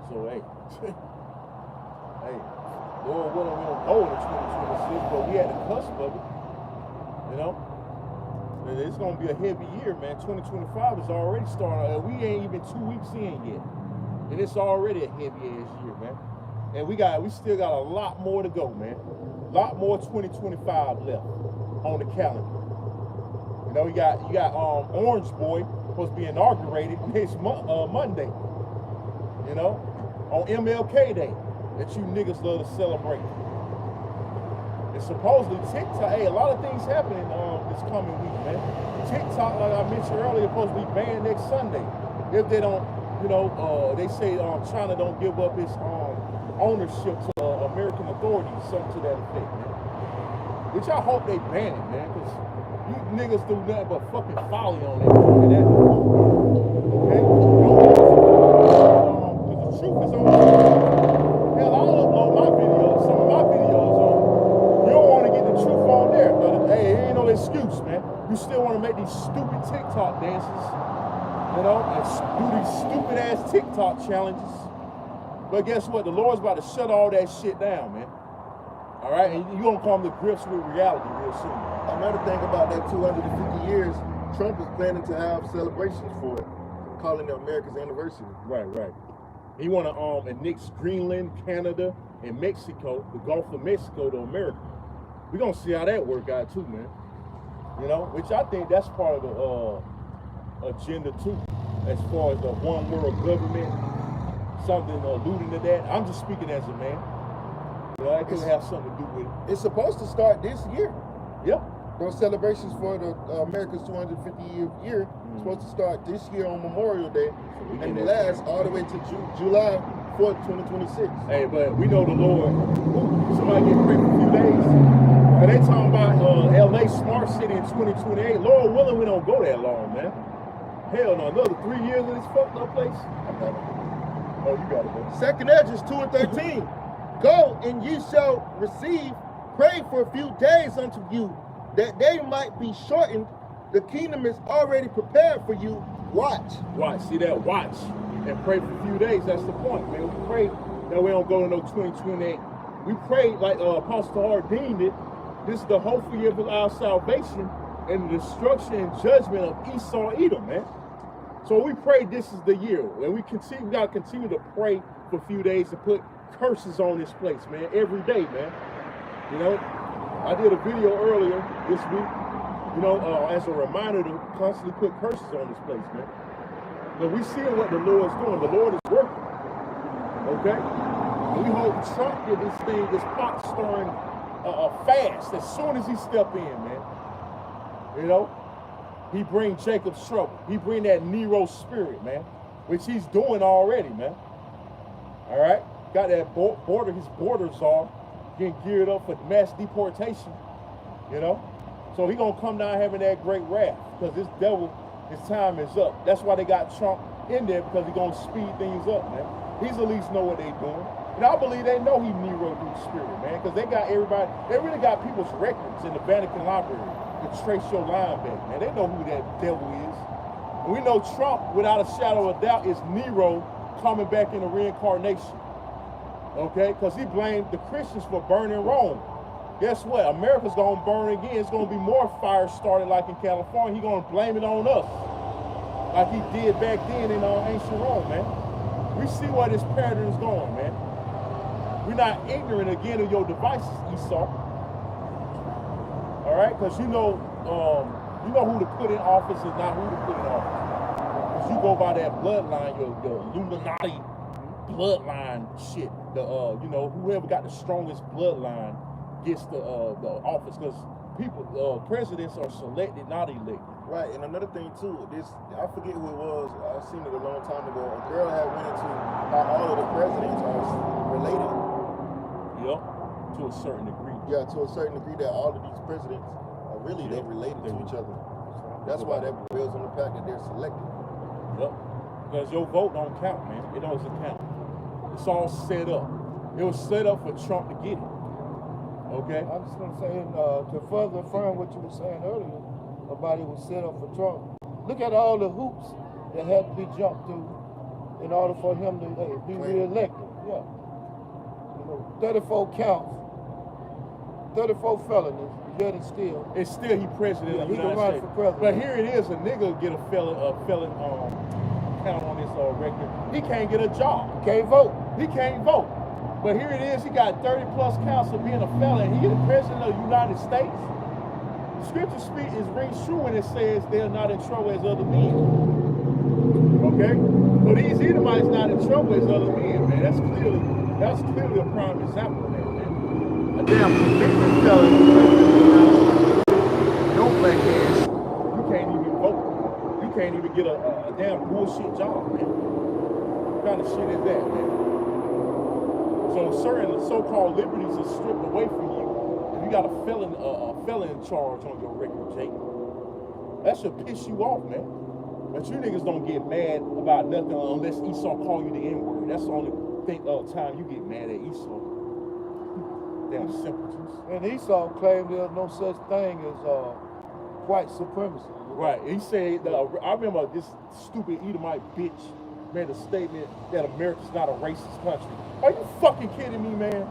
So, hey, hey, Lord willing, we don't go into 2026, but we at the cusp of it, you know? And it's going to be a heavy year, man. 2025 is already starting. We ain't even 2 weeks in yet. And it's already a heavy-ass year, man. And we still got a lot more to go, man. A lot more 2025 left on the calendar. You know, you got Orange Boy supposed to be inaugurated next Monday. You know, on MLK Day, that you niggas love to celebrate. And supposedly TikTok, hey, a lot of things happening this coming week, man. TikTok, like I mentioned earlier, supposed to be banned next Sunday. If they don't, you know, they say China don't give up its ownership to American authorities, something to that effect, man. Which I hope they ban it, man, because you niggas do nothing but fucking folly on it. And that, okay? Because the truth is on the hell, I'll upload my videos, some of my videos on. You don't want to get the truth on there, but hey, it ain't no excuse, man. You still want to make these stupid TikTok dances, you know, and do these stupid ass TikTok challenges. But guess what? The Lord's about to shut all that shit down, man. All right, and you're gonna come to grips with reality real soon. Another thing about that 250 years, Trump is planning to have celebrations for it, calling it America's anniversary. Right. He want to annex Greenland, Canada, and Mexico, the Gulf of Mexico, to America. We're gonna see how that work out too, man. You know, which I think that's part of the agenda too, as far as the one world government, something alluding to that. I'm just speaking as a man. You know, that could have something to do with it. It's supposed to start this year. Yeah. Those celebrations for the America's 250th year supposed to start this year on Memorial Day and last all the way to July 4th, 2026. Hey, but we know the Lord. Somebody get prayed for a few days. And they talking about LA Smart City in 2028. Lord willing, we don't go that long, man. Hell no, another 3 years of this fucked up place. Oh, you got it, man. Second Edges 2 and 13. Go and ye shall receive, pray for a few days unto you, that they might be shortened. The kingdom is already prepared for you. Watch. See that? Watch. And pray for a few days. That's the point, man. We pray that we don't go to no 2028. We pray like Apostle Hart deemed it. This is the hopeful year of our salvation and the destruction and judgment of Esau Edom, man. So we pray this is the year. And we gotta continue to pray for a few days to put curses on this place, man, every day, man. You know, I did a video earlier this week, you know, as a reminder to constantly put curses on this place, man. But we see what the Lord's doing. The Lord is working, okay? We hope Trump get this pot stirring fast as soon as he step in, man. You know, he bring Jacob's trouble. He bring that Nero spirit, man, which he's doing already, man. All right? Got that his borders are getting geared up for mass deportation, you know? So he gonna come down having that great wrath because this devil, his time is up. That's why they got Trump in there, because he's gonna speed things up, man. He's at least know what they doing. And I believe they know he Nero through spirit, man, because they got everybody, they really got people's records in the Vatican Library to trace your line back, man. They know who that devil is. And we know Trump, without a shadow of a doubt, is Nero coming back in a reincarnation. Okay? Because he blamed the Christians for burning Rome. Guess what? America's going to burn again. It's going to be more fire started like in California. He's going to blame it on us. Like he did back then in ancient Rome, man. We see where this pattern is going, man. We're not ignorant again of your devices, Esau. All right? Because you know who to put in office and not who to put in office. Because you go by that bloodline, your Illuminati bloodline shit. Whoever got the strongest bloodline gets the office. Because presidents are selected, not elected. Right, and another thing too, I forget who it was, I seen it a long time ago. A girl had went into how all of the presidents are related. Yep, to a certain degree. Yeah, to a certain degree that all of these presidents are really, they're related to each other. That's why that builds on the fact that they're selected. Yep, because your vote don't count, man. It doesn't count. It's all set up. It was set up for Trump to get it. Okay? I'm just gonna say, to further affirm what you were saying earlier, about it was set up for Trump. Look at all the hoops that had to be jumped through in order for him to be reelected. Yeah. 34 counts, 34 felonies, yet and still. And still he president of the United States. For president. But here it is, a nigga get a felon count on his record. He can't get a job. Can't vote. He can't vote. But here it is, he got 30 plus counts of being a felon. He the president of the United States. Scripture is rings true when it says they're not in trouble as other men. Okay? So these Edomites not in trouble as other men, man. That's clearly a prime example of that, man. A damn convicted felon, no black ass, you can't even vote. You can't even get a damn bullshit job, man. What kind of shit is that, man? So certain so-called liberties are stripped away from you. You got a felon charge on your record, Jake. That should piss you off, man. But you niggas don't get mad about nothing unless Esau call you the N-word. That's the only time you get mad at Esau. Damn simpletons. And Esau claimed there's no such thing as white supremacy. Right. He said, I remember this stupid Edomite bitch made a statement that America's not a racist country. Are you fucking kidding me, man?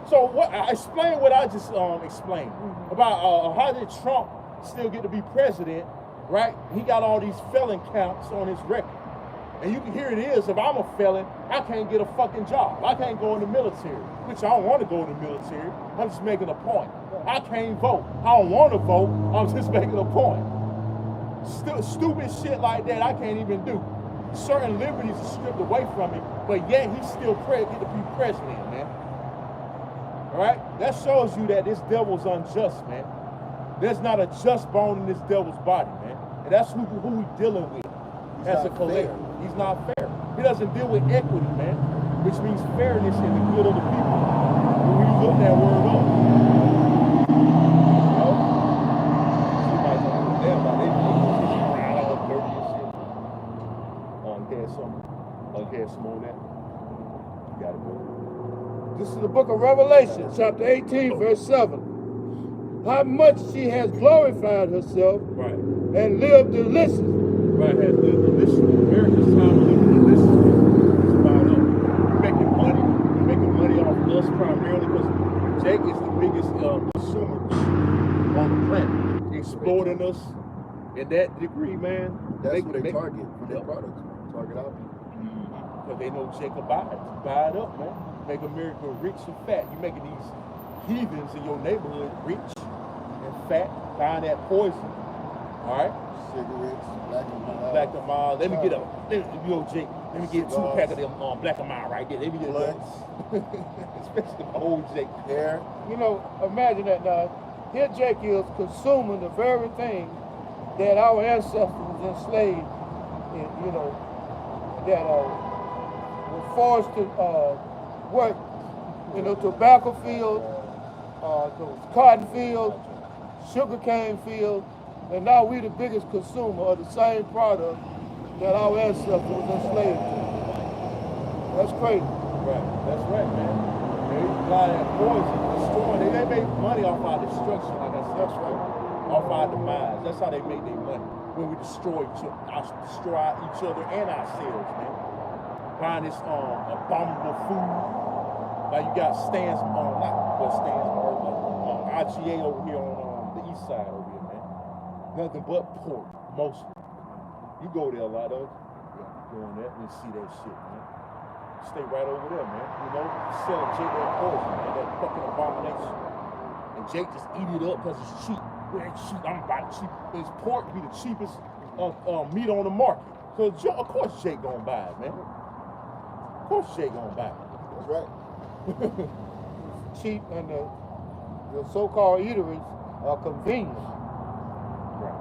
So I explained what I just explained about how did Trump still get to be president, right? He got all these felon counts on his record. And you can hear it is, if I'm a felon, I can't get a fucking job. I can't go in the military, which I don't want to go in the military. I'm just making a point. I can't vote. I don't want to vote. I'm just making a point. Stupid shit like that I can't even do. Certain liberties are stripped away from him, but yet he still get to be president, man. All right? That shows you that this devil's unjust, man. There's not a just bone in this devil's body, man. And that's who we dealing with as a collective. He's not fair. He doesn't deal with equity, man, which means fairness and the good of the people. When you look that word up, you know? Somebody's like, damn, now they around all dirty and shit. Had some on that. You gotta go. This is the book of Revelation, chapter 18, verse 7. How much she has glorified herself, right, and lived delicious. Right, has lived delicious. America's time to live delicious. It's about making money off us primarily because Jake is the biggest consumer on the planet. Exploiting us in that degree, man. That's what they target for their products. Target our people. Because they know Jake will buy it up, man. Make America rich and fat. You making these heathens in your neighborhood rich and fat, buying that poison. All right? Cigarettes, Black and Mild. Black and Mild. Let me get Jake, let me get 2 pack of them Black and Mild right there. Let me get blunts. Especially the old Jake. Hair. You know, imagine that now. Here Jake is consuming the very thing that our ancestors enslaved, that were forced to work, tobacco fields, those cotton fields, sugarcane fields, and now we the biggest consumer of the same product that our ancestors was enslaved to. That's crazy. Right, that's right, man. They apply that poison, destroying. They make money off our destruction, like I said. That's right. Off our demise. That's how they make their money. when we destroy each other and ourselves, man. Buying this abominable food. Like you got IGA over here on the east side over here, man. Nothing but pork, mostly. You go there a lot, don't you? Yeah, going there and see that shit, man. Stay right over there, man. You know, selling Jake that poison, man. That fucking abomination. And Jake just eat it up because it's cheap. Well, it's cheap. I'm buying cheap. His pork be the cheapest meat on the market. So of course Jake gonna buy it, man. Of course Jake gonna buy it. That's right. Cheap and the so-called eateries are convenient. Right.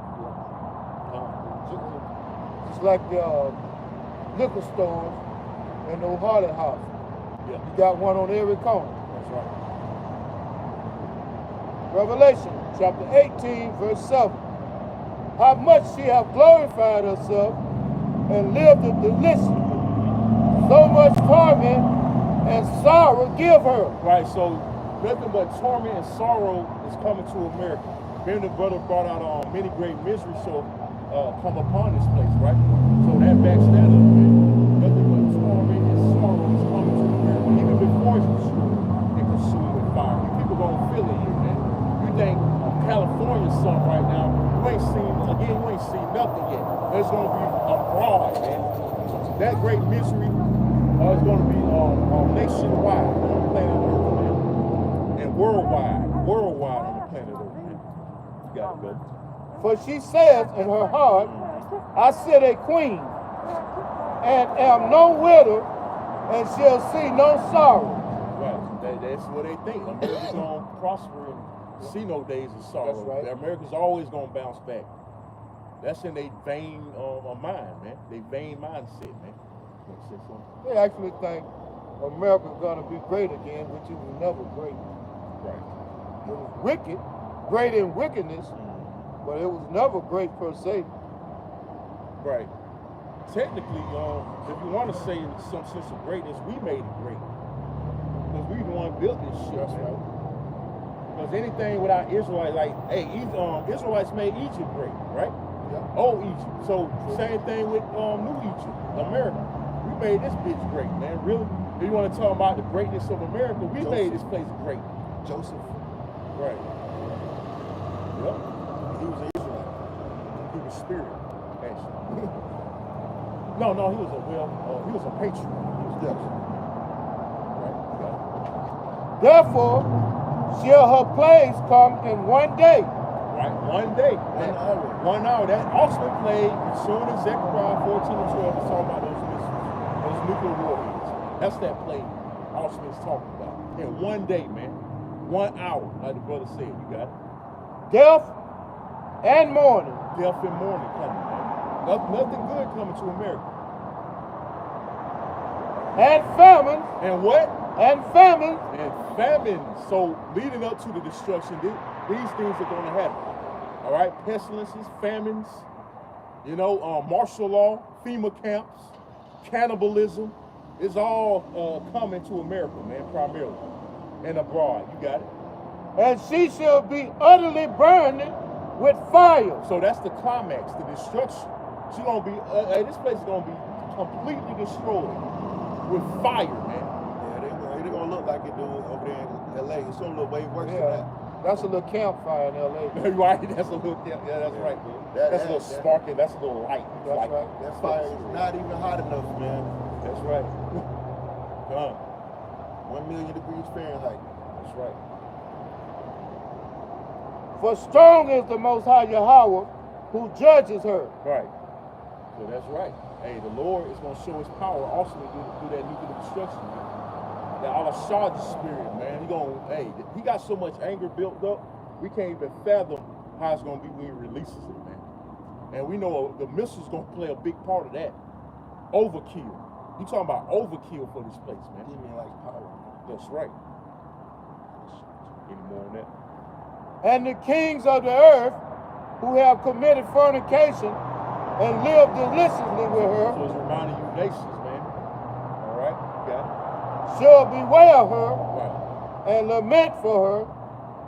It's like the liquor stores and the Harley House. Yeah. You got one on every corner. That's right. Revelation chapter 18, verse 7. How much she hath glorified herself and lived deliciously. So much torment and sorrow give her. Right, so nothing but torment and sorrow is coming to America. Ben the brother brought out many great misery shall come upon this place, right? So that backs that up, man. Nothing but torment and sorrow is coming to America. Even before it's consumed and consumed with fire. You people gonna feel it here, man. You think California's something right now, you ain't seen nothing yet. There's gonna be abroad, man. That great misery is gonna be nationwide on the planet Earth, man. And worldwide on the planet Earth, man. You gotta go. For she saith in her heart, I sit a queen, and am no widow, and shall see no sorrow. Right, that's what they think. America's gonna prosper and see no days of sorrow. That's right. America's always gonna bounce back. That's in their vain mind, man. They vain mindset, man. Want to say something? They actually think America's gonna be great again, which it was never great. Right. It was wicked, great in wickedness, but it was never great per se. Right. Technically, if you want to say in some sense of greatness, we made it great. Because we the one built this shit. That's man. right. Because anything without Israelites, like, hey, Israelites made Egypt great, right? Yeah. Old Egypt. So same thing with New Egypt, America. We made this bitch great, man. Really? If you want to talk about the greatness of America, we made this place great. Joseph, Right. Yep. he was an Israelite. He was spirit, actually. no, he was a patriot. He was Yes. right. You got it. Therefore shall her plagues come in one day. Right, 1 day. 1 hour. 1 hour. That ultimate plague, as soon as Zechariah 14 and 12 is talking about those missiles, those nuclear warheads. That's that plague ultimate is talking about. In 1 day, man. 1 hour, like the brother said. You got it. Death and mourning. Death and mourning coming, man. Nothing good coming to America. And famine. And what? And famine. And famine. So leading up to the destruction, these things are going to happen. All right, pestilences, famines, martial law, FEMA camps, cannibalism. It's all coming to America, man, primarily, and abroad. You got it. And she shall be utterly burned with fire. So that's the climax, the destruction. She's gonna be. This place is gonna be completely destroyed with fire, man. Yeah, they're gonna look like it do over there in LA. It's gonna look way worse than Yeah, that. that's a little campfire in LA. Right, that's a little. Yeah, that's right. That's a little sparking. That's a little light. That's light. right. That fire is not even hot enough, man. That's right. 1 million degrees Fahrenheit. That's right. For strong is the Most High Yahweh who judges her. Right. So that's right. Hey, the Lord is going to show his power ultimately through that nuclear destruction, man. That Allah Shah spirit, man. He got so much anger built up, we can't even fathom how it's going to be when he releases it, man. And we know the missile's going to play a big part of that. Overkill. You talking about overkill for this place, man. Demon like power. That's right. Any more on that? And the kings of the earth who have committed fornication and lived deliciously with her So it's reminding you nations, man. All right? You got it? shall bewail her Right. and lament for her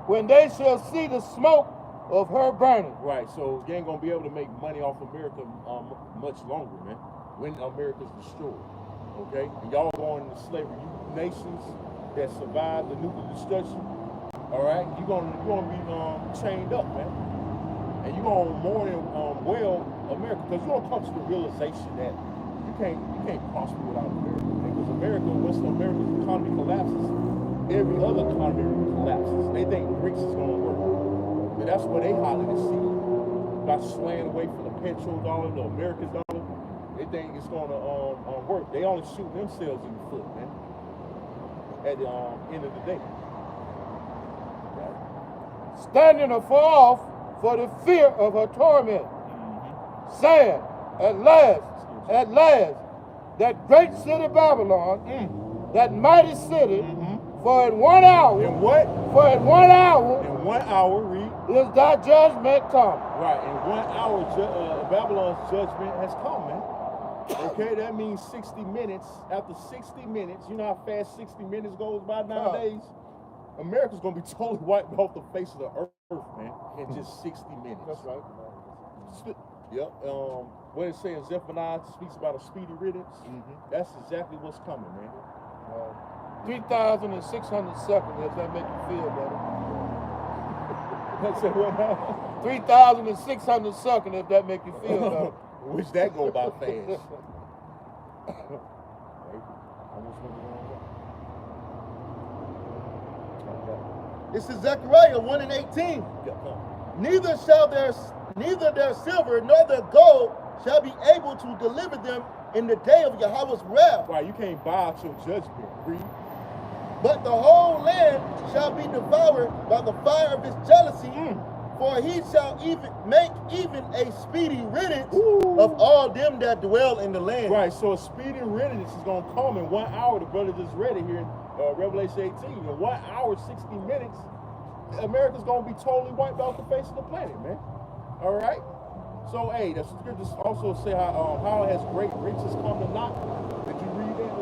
when they shall see the smoke of her burning. Right, so you ain't gonna be able to make money off America much longer, man. When America's destroyed, okay? And y'all going into slavery. You nations that survived the nuclear destruction, all right? You're gonna be chained up, man. And you're gonna mourn well America, because you're gonna come to the realization that you can't prosper without America. Because America, once America's economy collapses, every other economy collapses. They think BRICS is gonna work. And that's where they holler to see. By swaying away from the petrol dollar, the American dollar, they think it's gonna work. They only shoot themselves in the foot, man. At the end of the day. Right. Standing afar off for the fear of her torment, saying, at last, that great city Babylon, that mighty city, for in 1 hour, In what? for in 1 hour, In 1 hour, read. is thy judgment come. Right, in 1 hour, Babylon's judgment has come, man. Okay, that means 60 minutes. After 60 minutes, you know how fast 60 minutes goes by nowadays? America's gonna be totally wiped off the face of the earth, man, in just 60 minutes. That's right. Yep. What it says, Zephaniah speaks about a speedy riddance. That's exactly what's coming, man. 3,600 seconds, does that make you feel better? Let's say what now? 3,600 seconds, if that make you feel better. Wish that go by fast. This is Zechariah 1 and 18. Neither their silver nor their gold shall be able to deliver them in the day of Yahweh's wrath. Right, you can't buy out your judgment. Read. But the whole land shall be devoured by the fire of his jealousy, for he shall make a speedy riddance of all them that dwell in the land. Right, so a speedy riddance is going to come in 1 hour. The brother just read it here in Revelation 18. In 1 hour, 60 minutes, America's going to be totally wiped off the face of the planet, man. All right? So, hey, the scriptures also say how has great riches come to naught. Did you read that?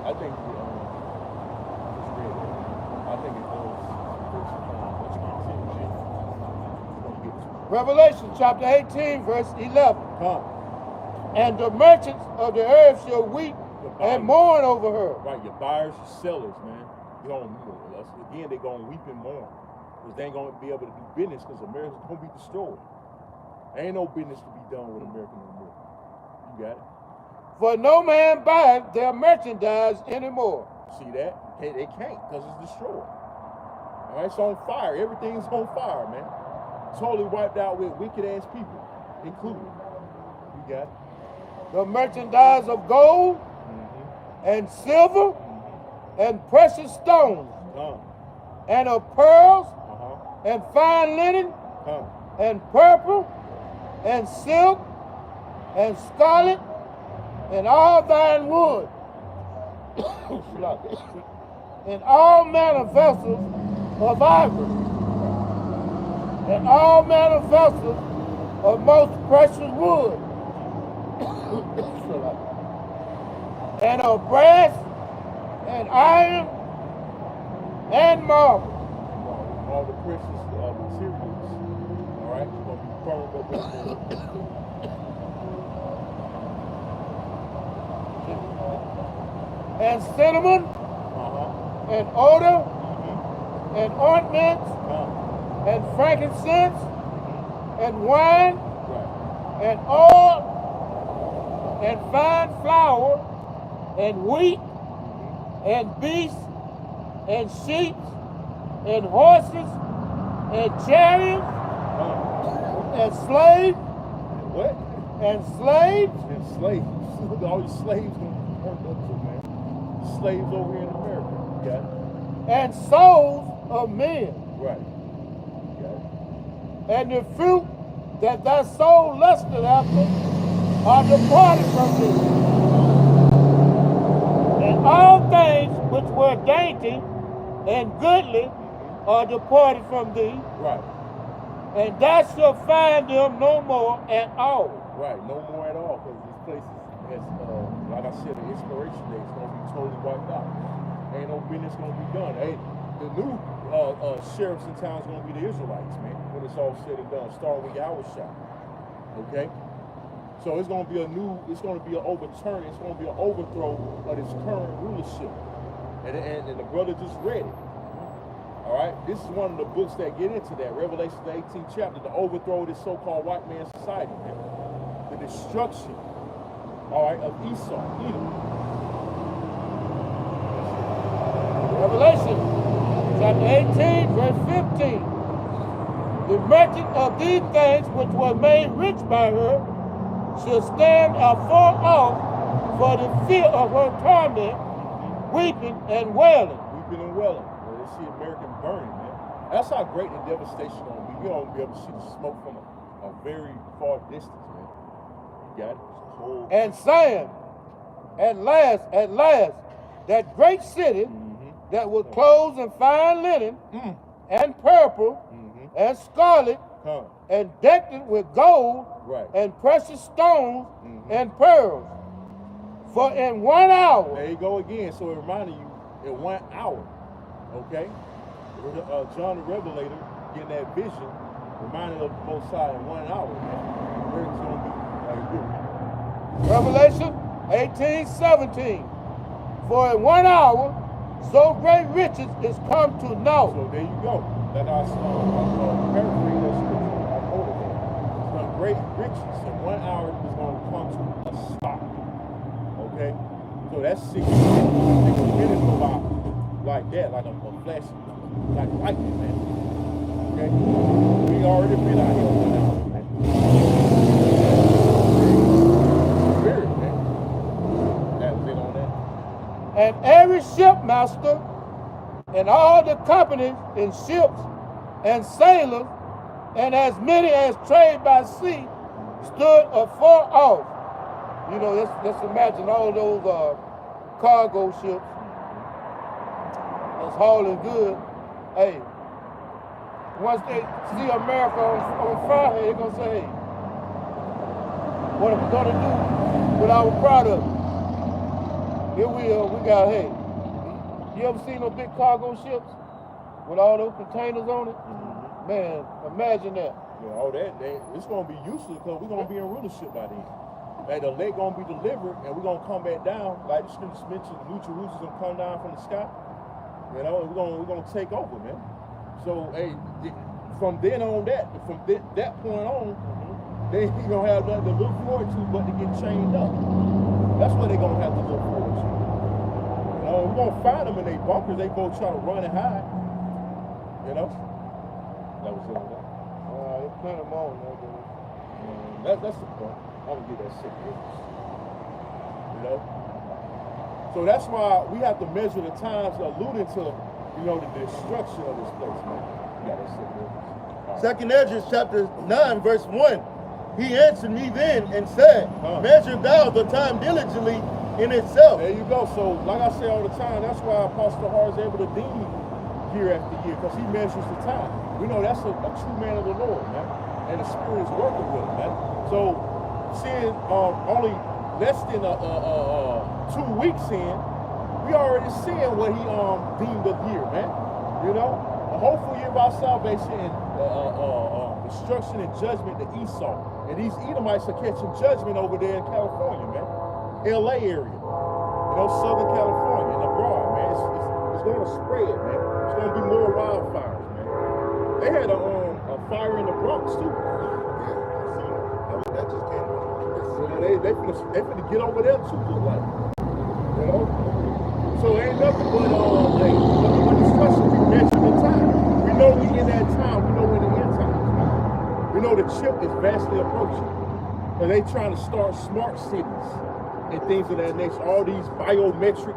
I think just read it. I think it goes verse 5. Revelation chapter 18, verse 11. Come. And the merchants of the earth shall weep and mourn over her. Right, your buyers, your sellers, man. Again, they're going to weep and mourn. Because they ain't going to be able to do business because America's going to be destroyed. There ain't no business to be done with America no more. You got it? For no man buyeth their merchandise anymore. See that? They can't because it's destroyed. All right, it's on fire. Everything's on fire, man. Totally wiped out with wicked ass people, included. You got it? The merchandise of gold and silver and precious stones and of pearls and fine linen and purple and silk and scarlet and all thine wood and all manner vessels of ivory and all manner vessels of most precious wood and of brass and iron and marble. All the precious materials, all right, you're going to be burned up and cinnamon and odor and ointments and frankincense and wine and oil and fine flour and wheat and beasts and sheep and horses and chariots and slaves. What? And slaves. And slaves. All these slaves going to be burned up too, man. Slaves over here in America. You got it? And souls of men. Right. You got it? And the fruit that thy soul lusted after are departed from thee. And all things which were dainty and goodly are departed from thee. Right. And thou shalt find them no more at all. Right, no more at all, because this place has, like I said, the inspiration day is going to be totally wiped out. Ain't no business going to be done. Hey, the new sheriffs in town is going to be the Israelites, man, when it's all said and done, starting with Yahushua. Okay? So it's going to be it's going to be an overturn, it's going to be an overthrow of this current rulership. And the brother just read it. All right? This is one of the books that get into that. Revelation, the 18th chapter, the overthrow of this so-called white man society, man. The destruction, all right, of Esau, Edom. Revelation chapter 18, verse 15. The merchant of these things which were made rich by her shall stand afar off for the fear of her torment, weeping and wailing. Weeping and wailing. Well, they see American burning, man. That's how great the devastation gonna be. You're gonna be able to see the smoke from a very far distance, man. You got it. And saying, at last, that great city that was clothed in fine linen and purple and scarlet and decked with gold and precious stones and pearls. For in 1 hour. There you go again. So it reminded you, in 1 hour, okay? John the Revelator getting that vision, reminded of the Most High in 1 hour, man. Where it's going to be. Revelation 18:17. For in 1 hour, so great riches is come to naught. So there you go. That I paraphrase that scripture. I quoted that. Some great riches in 1 hour is going to come to a stop. Okay? So that's 6 minutes go by like that, like a flash, like lightning, man. Okay? We already been out here 1 hour, man. Spirit, man. That was it on that. And every shipmaster and all the companies in ships and sailors and as many as trade by sea stood afar off. You know, let's imagine all those cargo ships that's hauling good. Hey, once they see America on fire, they're going to say, hey, what are we going to do with our product? Here we got, hey, you ever seen those big cargo ships with all those containers on it? Man, imagine that. Yeah, all that, it's going to be useless because we're going to be in rulership by then. Like the lake going to be delivered and we're going to come back down, like the scriptures mentioned, the New Jerusalem's going to come down from the sky. You know, and we're going to take over, man. So, hey, from then on that point on, they ain't going to have nothing to look forward to but to get chained up. That's what they're going to have to look forward to. You know, we're going to find them in their bunkers. They go try to run and hide. You know? That was it on that. There's plenty more, man. That's the point. I'm going to get that sick business. You know? So that's why we have to measure the times alluding to, you know, the destruction of this place, man. You got that sick business. Second Ezra chapter 9, verse 1. He answered me then and said, measure thou the time diligently in itself. There you go. So, like I say all the time, that's why Apostle Hart is able to deem year after year, because he measures the time. We know that's a true man of the Lord, man. And the Spirit is working with him, man. So, seeing only less than 2 weeks in, we already seeing what he deemed a year, man. You know? A hopeful year of our salvation and destruction and judgment to Esau. And these Edomites are catching judgment over there in California, man. LA area. You know, Southern California and abroad, man. It's going to spread, man. It's going to be more wildfires, man. They had a fire in the Bronx, too. That just came out. They finna get over there, too, look like. You know? So ain't nothing but, when destruction, we measure the time. We know we in that time. We know we're in the end time. We know the chip is vastly approaching. And they trying to start smart cities and things of that nature. All this biometric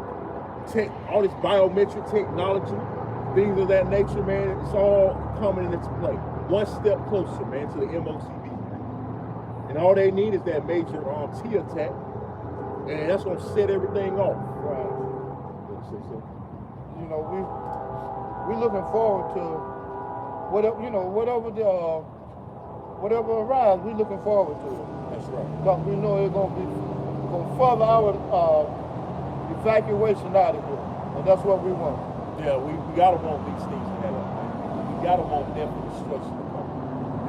technology, things of that nature, man, it's all coming into play. One step closer, man, to the MOCB. And all they need is that major T attack, and that's gonna set everything off. Right. You know, we looking forward to whatever arrives. We looking forward to it. That's right. Because we know it's gonna further our evacuation out of here, and that's what we want. Yeah, we gotta want these things to happen. gotta want death and destruction to come.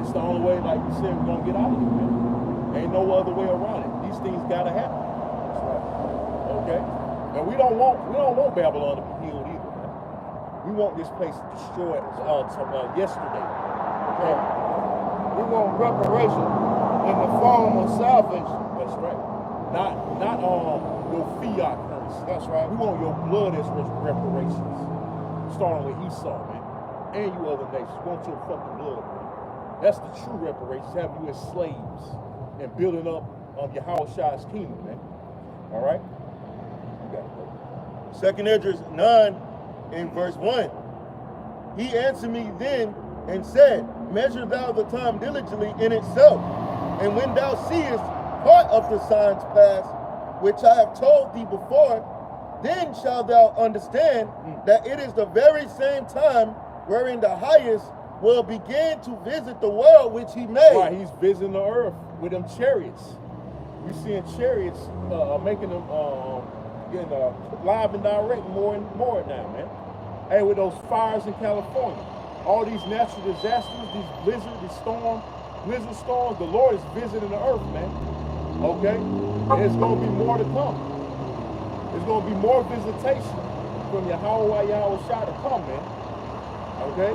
It's the only way, like you said, we're gonna get out of here, man. Ain't no other way around it. These things gotta happen. That's right. Okay? And we don't want Babylon to be healed either, man. We want this place destroyed yesterday. Okay? We want reparation in the form of salvation. That's right. Not your fiat currency. That's right. We want your blood as reparations. Starting with Esau, man. And you other nations. We want your fucking blood, man. That's the true reparations. Having you as slaves and building up Yahushua's kingdom, man. All right? You got it, brother. Second Esdras 9 in verse 1. He answered me then and said, measure thou the time diligently in itself, and when thou seest part of the signs pass, which I have told thee before, then shalt thou understand that it is the very same time wherein the highest will begin to visit the world which he made. Right, he's visiting the earth with them chariots. We're seeing chariots making them getting live and direct more and more now, man. Hey, with those fires in California, all these natural disasters, these blizzard storms, the Lord is visiting the earth, man. Okay? And it's going to be more to come. There's going to be more visitation from Yahushuah to come, man. Okay?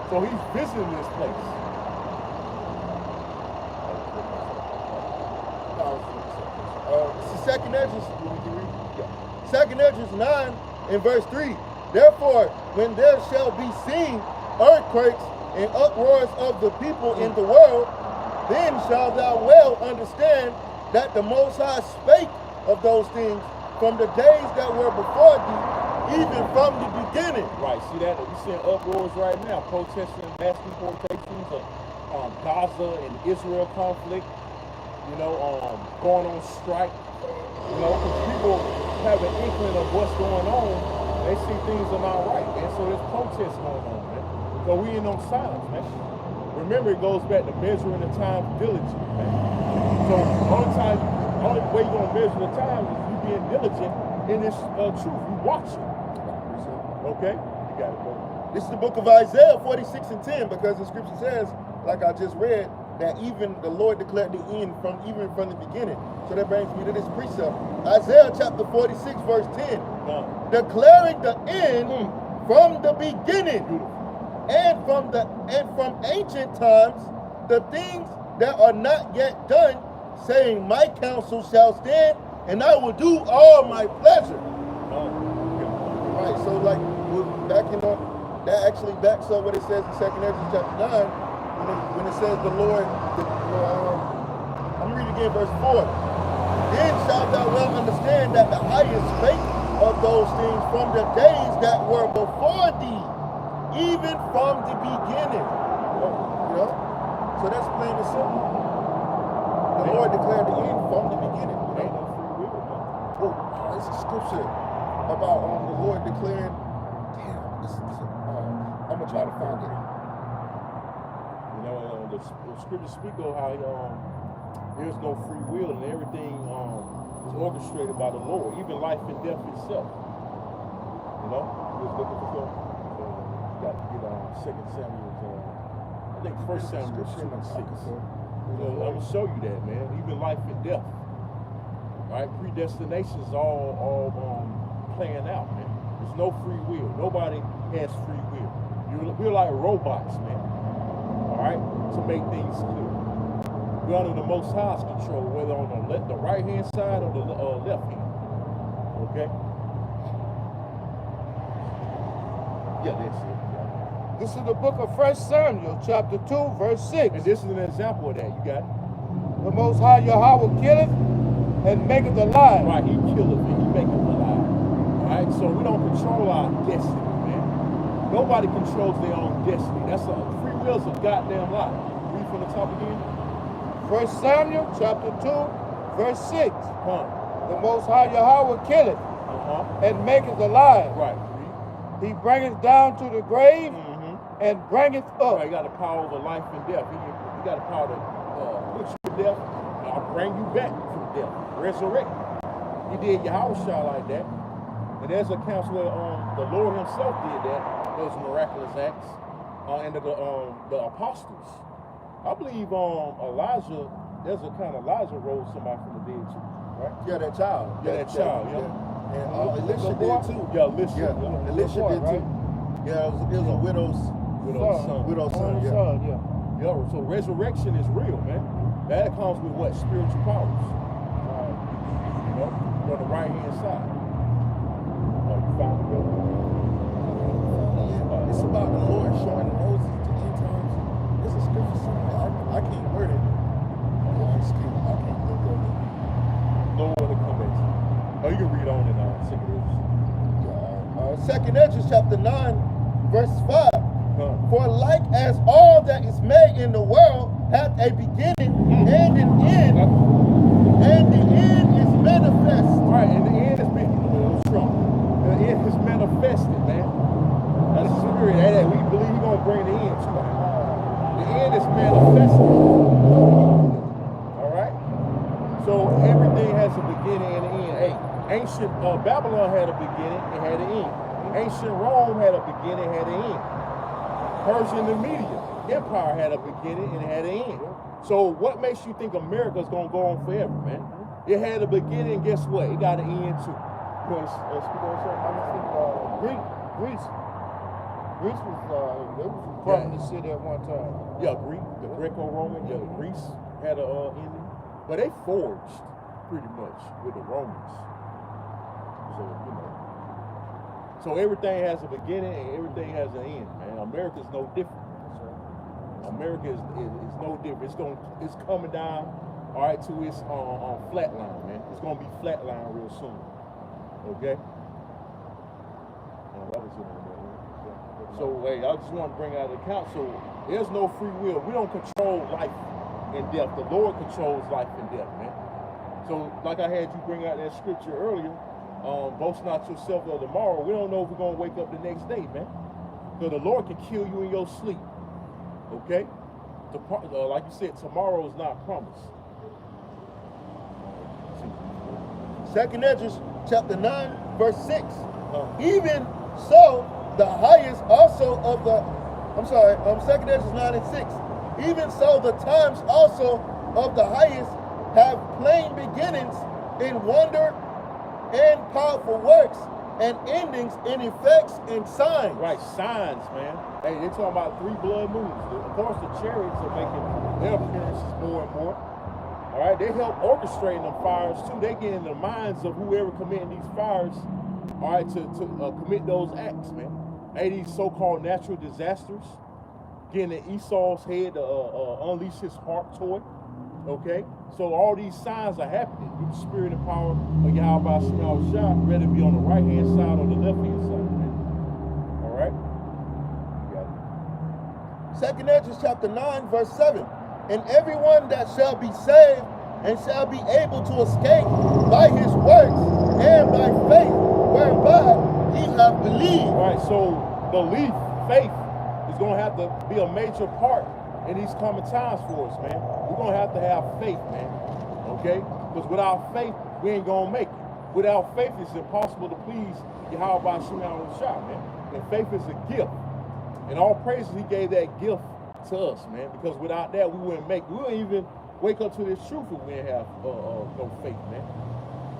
So he's visiting this place. Second Esdras, Second Esdras 9 in verse 3. Therefore, when there shall be seen earthquakes and uproars of the people in the world, then shalt thou well understand that the Most High spake of those things from the days that were before thee, even from the beginning. Right, see that? We're seeing uproars right now, protesting mass deportations of Gaza and Israel conflict, you know, going on strike, you know, because people have an inkling of what's going on. They see things are not right, man. So there's protests going on, man. So we ain't on silence, man. Remember, it goes back to measuring the time diligently, man. So only way you're gonna measure the time is you being diligent in this truth. You watching. Okay? You got it, bro. This is the book of Isaiah 46 and 10, because the scripture says, like I just read, that even the Lord declared the end even from the beginning. So that brings me to this precept. Isaiah chapter 46, verse 10. Declaring the end from the beginning, and from ancient times, the things that are not yet done, saying, my counsel shall stand, and I will do all my pleasure. Right, so like we're backing up, that actually backs up what it says in 2nd Esdras chapter 9, when it says the Lord, I'm reading again verse 4. Then shalt thou well understand that the highest spake of those things from the days that were before thee, even from the beginning. You know? So that's plain and simple. The Lord declared the end from the beginning. Ain't no free will, man. Oh, it's a scripture about the Lord declaring. Damn, I'm gonna try to find it. You know, the scriptures speak of how there's no free will and everything is orchestrated by the Lord, even life and death itself. You know, just looking for something. Got to get 2 Samuel, I think 1 Samuel 2 and 6. So I'm gonna show you that, man. Even life and death. Right? Predestination is all playing out, man. There's no free will. Nobody has free will. We're like robots, man. All right, to make things clear. We're under the Most High's control, whether on the right hand side or the left hand. Okay? Yeah, that's it. This is the book of 1 Samuel, chapter 2, verse 6. And this is an example of that. You got it? The Most High Yahweh killeth and maketh alive. Right, he killeth and he maketh alive. All right, so we don't control our destiny, man. Nobody controls their own destiny. Free will's a goddamn lie. Read from the top again. 1 Samuel, chapter 2, verse 6. Huh. The Most High Yahweh killeth and maketh alive. Right. He bringeth down to the grave and bringeth up. Right, he got the power over life and death. He got the power to put you to death. I'll bring you back from death. Resurrect. He did Yahushuah like that. And there's accounts where the Lord himself did that. Those miraculous acts. and the apostles. I believe Elijah, there's a kind of Elijah rose somebody from the dead too, right? Yeah, that child. Yeah, that child, yeah. And Elisha did too. Yeah, Elisha. Yeah, Elisha did too. Yeah, it was a widow's son. Widow's son, yeah. Son, yeah. Yeah, so resurrection is real, man. That comes with what? Spiritual powers. You know, on the right hand side. Oh, you found it? It's about the Lord showing Moses the end times. It's a scripture somewhere. I can't word it. I can't think of it. Lord, to come at you. Oh, you can read on in Second Ezra chapter 9, verse 5. For like as all that is made in the world hath a beginning and an end, and the end is manifest. Right, and the end is being strong. The end is manifested, man. That's the spirit. That we believe he's gonna bring the end to it. The end is manifested. All right. So everything has a beginning and an end. Hey, ancient Babylon had a beginning, it had an end. Ancient Rome had a beginning, had an end. Persian and Media Empire had a beginning and it had an end. So what makes you think America's gonna go on forever, man? It had a beginning, guess what? It got an end too. You want to speak on something? I think Greece was they was a prominent city at one time. Yeah, the Greco-Roman, Greece had a ending, but they forged pretty much with the Romans. So you know. So everything has a beginning and everything has an end, man. America's no different. America is no different. It's coming down, all right, to its flatline, man. It's gonna be flatline real soon. Okay. That was it. So hey, I just want to bring out the account. So there's no free will. We don't control life and death. The Lord controls life and death, man. So like I had you bring out that scripture earlier. Boast not yourself of tomorrow. We don't know if we're going to wake up the next day, man. So the Lord can kill you in your sleep. Okay? Like you said, tomorrow is not promised. Second Ezra chapter 9, verse 6. Even so, the highest also of the, Second Ezra 9 and 6. Even so, the times also of the highest have plain beginnings in wonder and powerful works, and endings in effects and signs. Right, signs, man. Hey, they're talking about 3 blood moons. Of course, the chariots are making their appearances more and more. All right, they help orchestrating them fires too. They get in the minds of whoever committing these fires, all right, to commit those acts, man. Hey, these so-called natural disasters, getting in Esau's head to unleash his harp toy. Okay, so all these signs are happening through the spirit and power of Yahweh Shah, whether it be on the right hand side or the left hand side, man. All right. Second Ezra chapter 9, verse 7. And everyone that shall be saved and shall be able to escape by his works and by faith, whereby he hath believed. All right. So belief, faith, is going to have to be a major part in these coming times for us, man. We're going to have faith, man. Okay? Because without faith, we ain't going to make it. Without faith, it's impossible to please Yahweh Shah, man. And faith is a gift. And all praises, he gave that gift to us, man. Because without that, we wouldn't make it. We wouldn't even wake up to this truth if we didn't have no faith, man.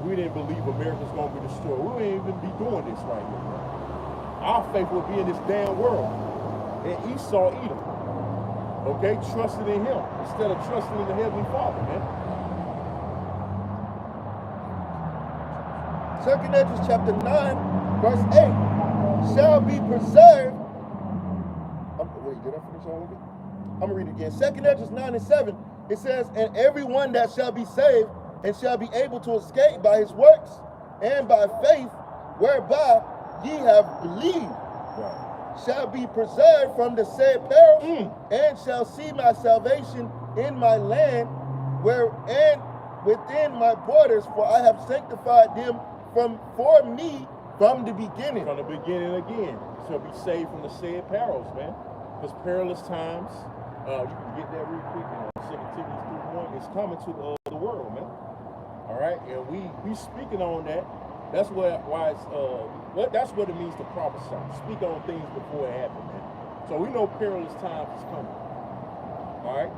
We didn't believe America's going to be destroyed. We wouldn't even be doing this right here, man. Our faith would be in this damn world. And Esau, Edom. Okay, trusting in him instead of trusting in the Heavenly Father, man. Second Ezra chapter 9, verse 8. Shall be preserved. Wait, did I finish all of it? I'm going to read it again. Second Ezra 9 and 7. It says, and everyone that shall be saved and shall be able to escape by his works and by faith, whereby ye have believed. Right. Shall be preserved from the said peril, and shall see my salvation in my land, where and within my borders, for I have sanctified them for me from the beginning. From the beginning again. Shall be saved from the said perils, man. Because perilous times, you can get that real quick in 2 Timothy 3:1, it's coming to the world, man. All right, and we speaking on that. That's that's what it means to prophesy. Speak on things before it happens, man. So we know perilous times is coming. All right?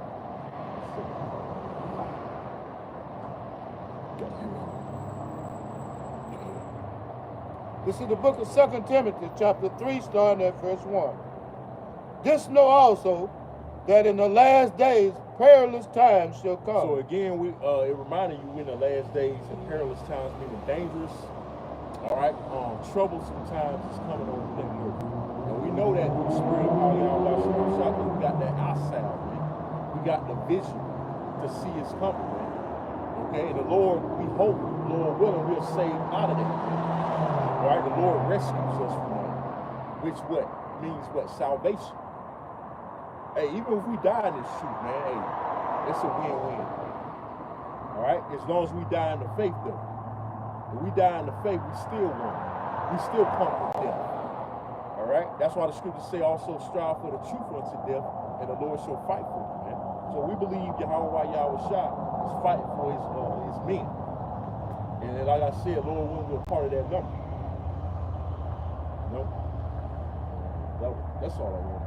This is the book of 2 Timothy, chapter 3, starting at verse 1. This know also that in the last days perilous times shall come. So again, it reminded you in the last days and perilous times meaning dangerous. All right, troublesome times is coming over the earth. And we know that through the spirit of power, we got that eyesight, man. We got the vision to see it's coming, man. Okay, and the Lord, we hope, Lord willing, we'll save out of that. All right, the Lord rescues us from that. Which what? Means what? Salvation. Hey, even if we die in this shoot, man, hey, it's a win-win. All right? As long as we die in the faith, though. If we die in the faith, we still win. We still conquer death. All right? That's why the scriptures say also strive for the truth unto death, and the Lord shall fight for you, man. So we believe Yahweh Shah is fighting for his men. And like I said, Lord willing, we're part of that number. No? That's all I want.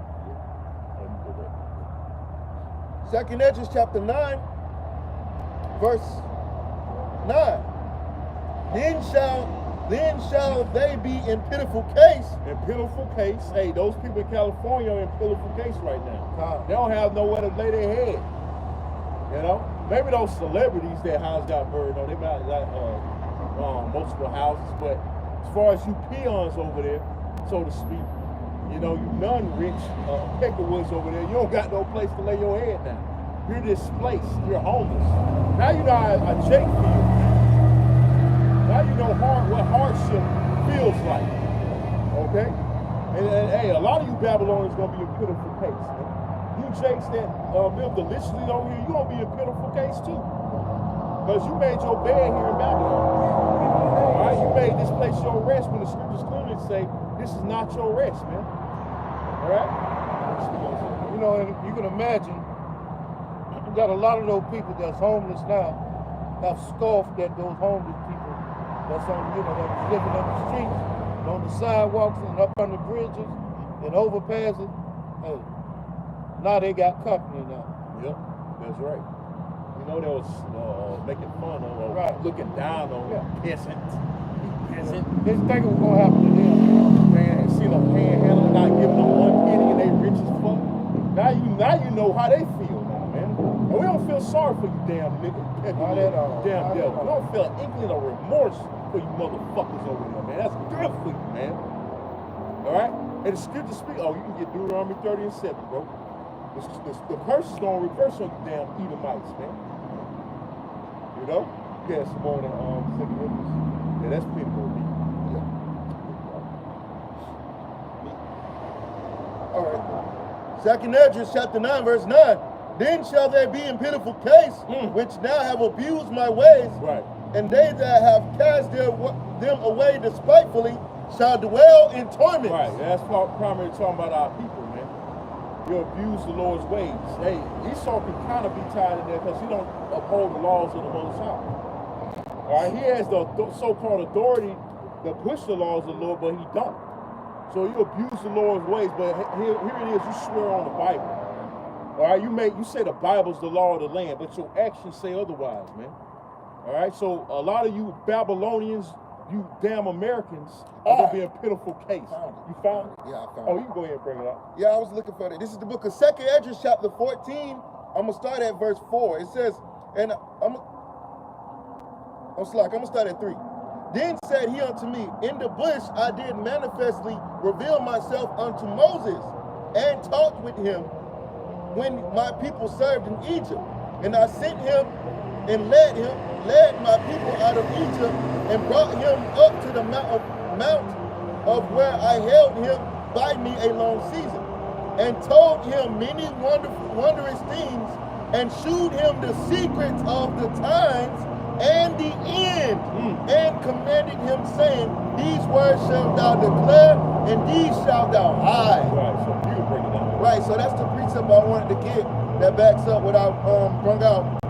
Second Esdras chapter 9, verse 9. Then shall they be in pitiful case. In pitiful case, hey, those people in California are in pitiful case right now. They don't have nowhere to lay their head. You know? Maybe those celebrities, their house got burned on. They might like multiple houses, but as far as you peons over there, so to speak, you know, you non-rich peckerwoods over there, you don't got no place to lay your head now. You're displaced. You're homeless. Now you know how a Jake feels. Now you know what hardship feels like. Okay? And hey, a lot of you Babylonians going to be in pitiful case. Man. You Jakes that live deliciously over here, you're going to be in pitiful case too. Because you made your bed here in Babylon. All right? You made this place your rest when the scriptures clearly say this is not your rest, man. All right? You know, and you can imagine, you got a lot of those people that's homeless now have scoffed at those homeless people that's on, you know, that's living on the streets, and on the sidewalks, and up on the bridges, and overpasses. Hey, now they got company now. Yep, that's right. You know, they was making fun of or looking down on peasants. This thing was gonna happen to them. Man, see them panhandling, not giving them one penny and they rich as fuck. Now you know how they feel now, man. And we don't feel sorry for you damn nigga. Not at all. Damn devil. We don't feel an inkling of remorse for you motherfuckers over there, man. That's good for you, man. Alright? And the scripture speak, you can get Deuteronomy 30 and 7, bro. The curse is gonna reverse on you damn Edomites, man. You know? Yeah, some more than second witness. Yeah, that's pretty cool. All right. Second Esdras chapter 9, verse 9. Then shall they be in pitiful case, which now have abused my ways, and they that have cast them away despitefully shall dwell in torment. Right, that's primarily talking about our people, man. You abuse the Lord's ways. Hey, Esau can kind of be tied in there because he don't uphold the laws of the Most High. All right, he has the so-called authority to push the laws of the Lord, but he don't. So you abuse the Lord's ways, but here it is, you swear on the Bible. All right, you say the Bible's the law of the land, but your actions say otherwise, man. All right, so a lot of you Babylonians, you damn Americans, are going to be in pitiful case. You found it? Yeah, I found it. Oh, you can go ahead and bring it up. Yeah, I was looking for it. This is the book of Second Esdras chapter 14. I'm going to start at verse 4. It says, and I'm going to start at 3. Then said he unto me, in the bush I did manifestly reveal myself unto Moses, and talked with him when my people served in Egypt. And I sent him and led my people out of Egypt, and brought him up to the mount of where I held him by me a long season, and told him many wondrous things, and shewed him the secrets of the times and the end, and commanded him, saying, these words shalt thou declare, and these shalt thou hide. Right, so you can bring it down. Right, so that's the precept I wanted to get that backs up what I brought out.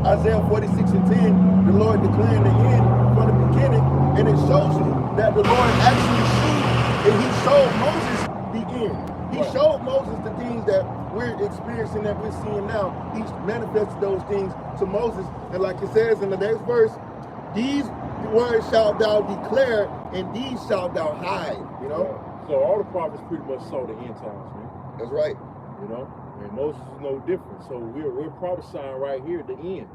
Isaiah 46 and 10, the Lord declaring the end from the beginning, and it shows you that the Lord actually showed, and he showed Moses the end. He Right. showed Moses the things that we're experiencing, that we're seeing now. He manifested those things to Moses. And like it says in the next verse, these words shalt thou declare, and these shalt thou hide. You know? Yeah. So all the prophets pretty much saw the end times, man. That's right. You know? And Moses is no different. So we're prophesying right here at the end.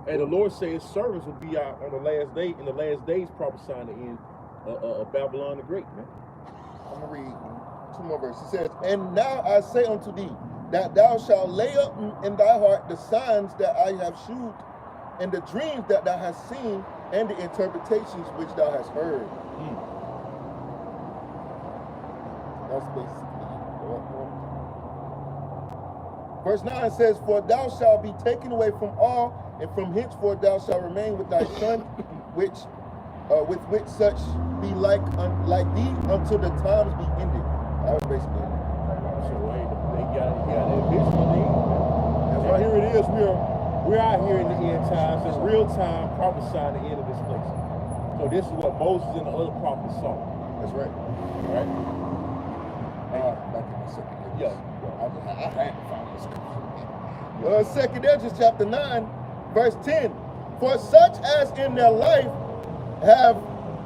And the Lord said his servants will be out on the last day, in the last days prophesying the end of Babylon the Great, man. I'm going to read 2 more verses. It says, and now I say unto thee, that thou shalt lay up in thy heart the signs that I have shewed, and the dreams that thou hast seen, and the interpretations which thou hast heard. That's basically Verse 9 says, for thou shalt be taken away from all, and from henceforth thou shalt remain with thy son, which with which such be like thee until the times be ended. That was basically it. So they got that vision of the end. That's right. Here it is. We're out here in the end times, in real time, prophesying the end of this place. So this is what Moses and the other prophets saw. That's right. All right. Back in the second Edges. Yeah. I had to find this. Second Edges, chapter 9, verse 10. For such as in their life have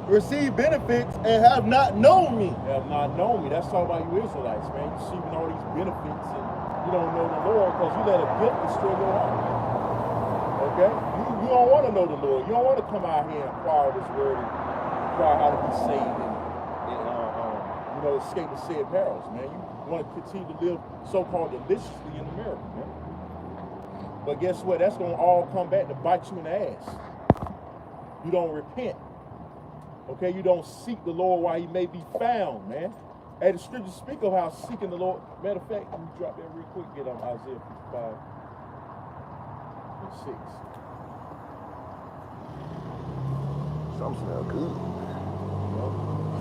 received benefits and have not known me. They have not known me. That's talking about you Israelites, man. You're receiving all these benefits and you don't know the Lord because you let a guilt destroy your heart. Okay? You don't want to know the Lord. You don't want to come out here and acquire this word and acquire how to be saved and escape the said perils, man. You want to continue to live so-called deliciously in America, man. But guess what? That's going to all come back to bite you in the ass. You don't repent. Okay? You don't seek the Lord while he may be found, man. And the scriptures speak of how seeking the Lord. Matter of fact, let me drop that real quick. Get on Isaiah 55 and 6. Some smell good.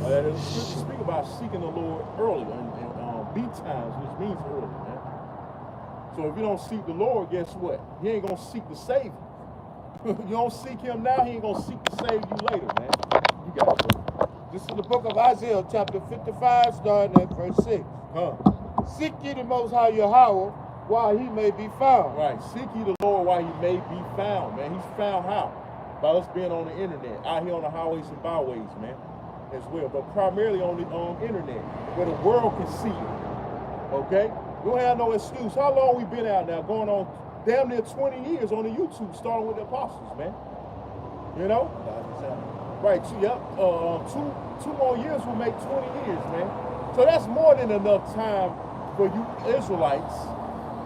The scriptures speak about seeking the Lord early and beat times, which means early, man. So if you don't seek the Lord, guess what? He ain't gonna seek to save you. You don't seek him now, he ain't gonna seek to save you later, man. You got it, bro. This is the book of Isaiah, chapter 55, starting at verse 6. Seek ye the Most High Yahweh while he may be found. Right. Seek ye the Lord while he may be found, man. He's found how? By us being on the internet, out here on the highways and byways, man, as well. But primarily on the internet, where the world can see you. Okay? We don't have no excuse. How long we been out now? Going on damn near 20 years on the YouTube, starting with the apostles, man. You know? Right. Yep. 2 more years will make 20 years, man. So that's more than enough time for you Israelites,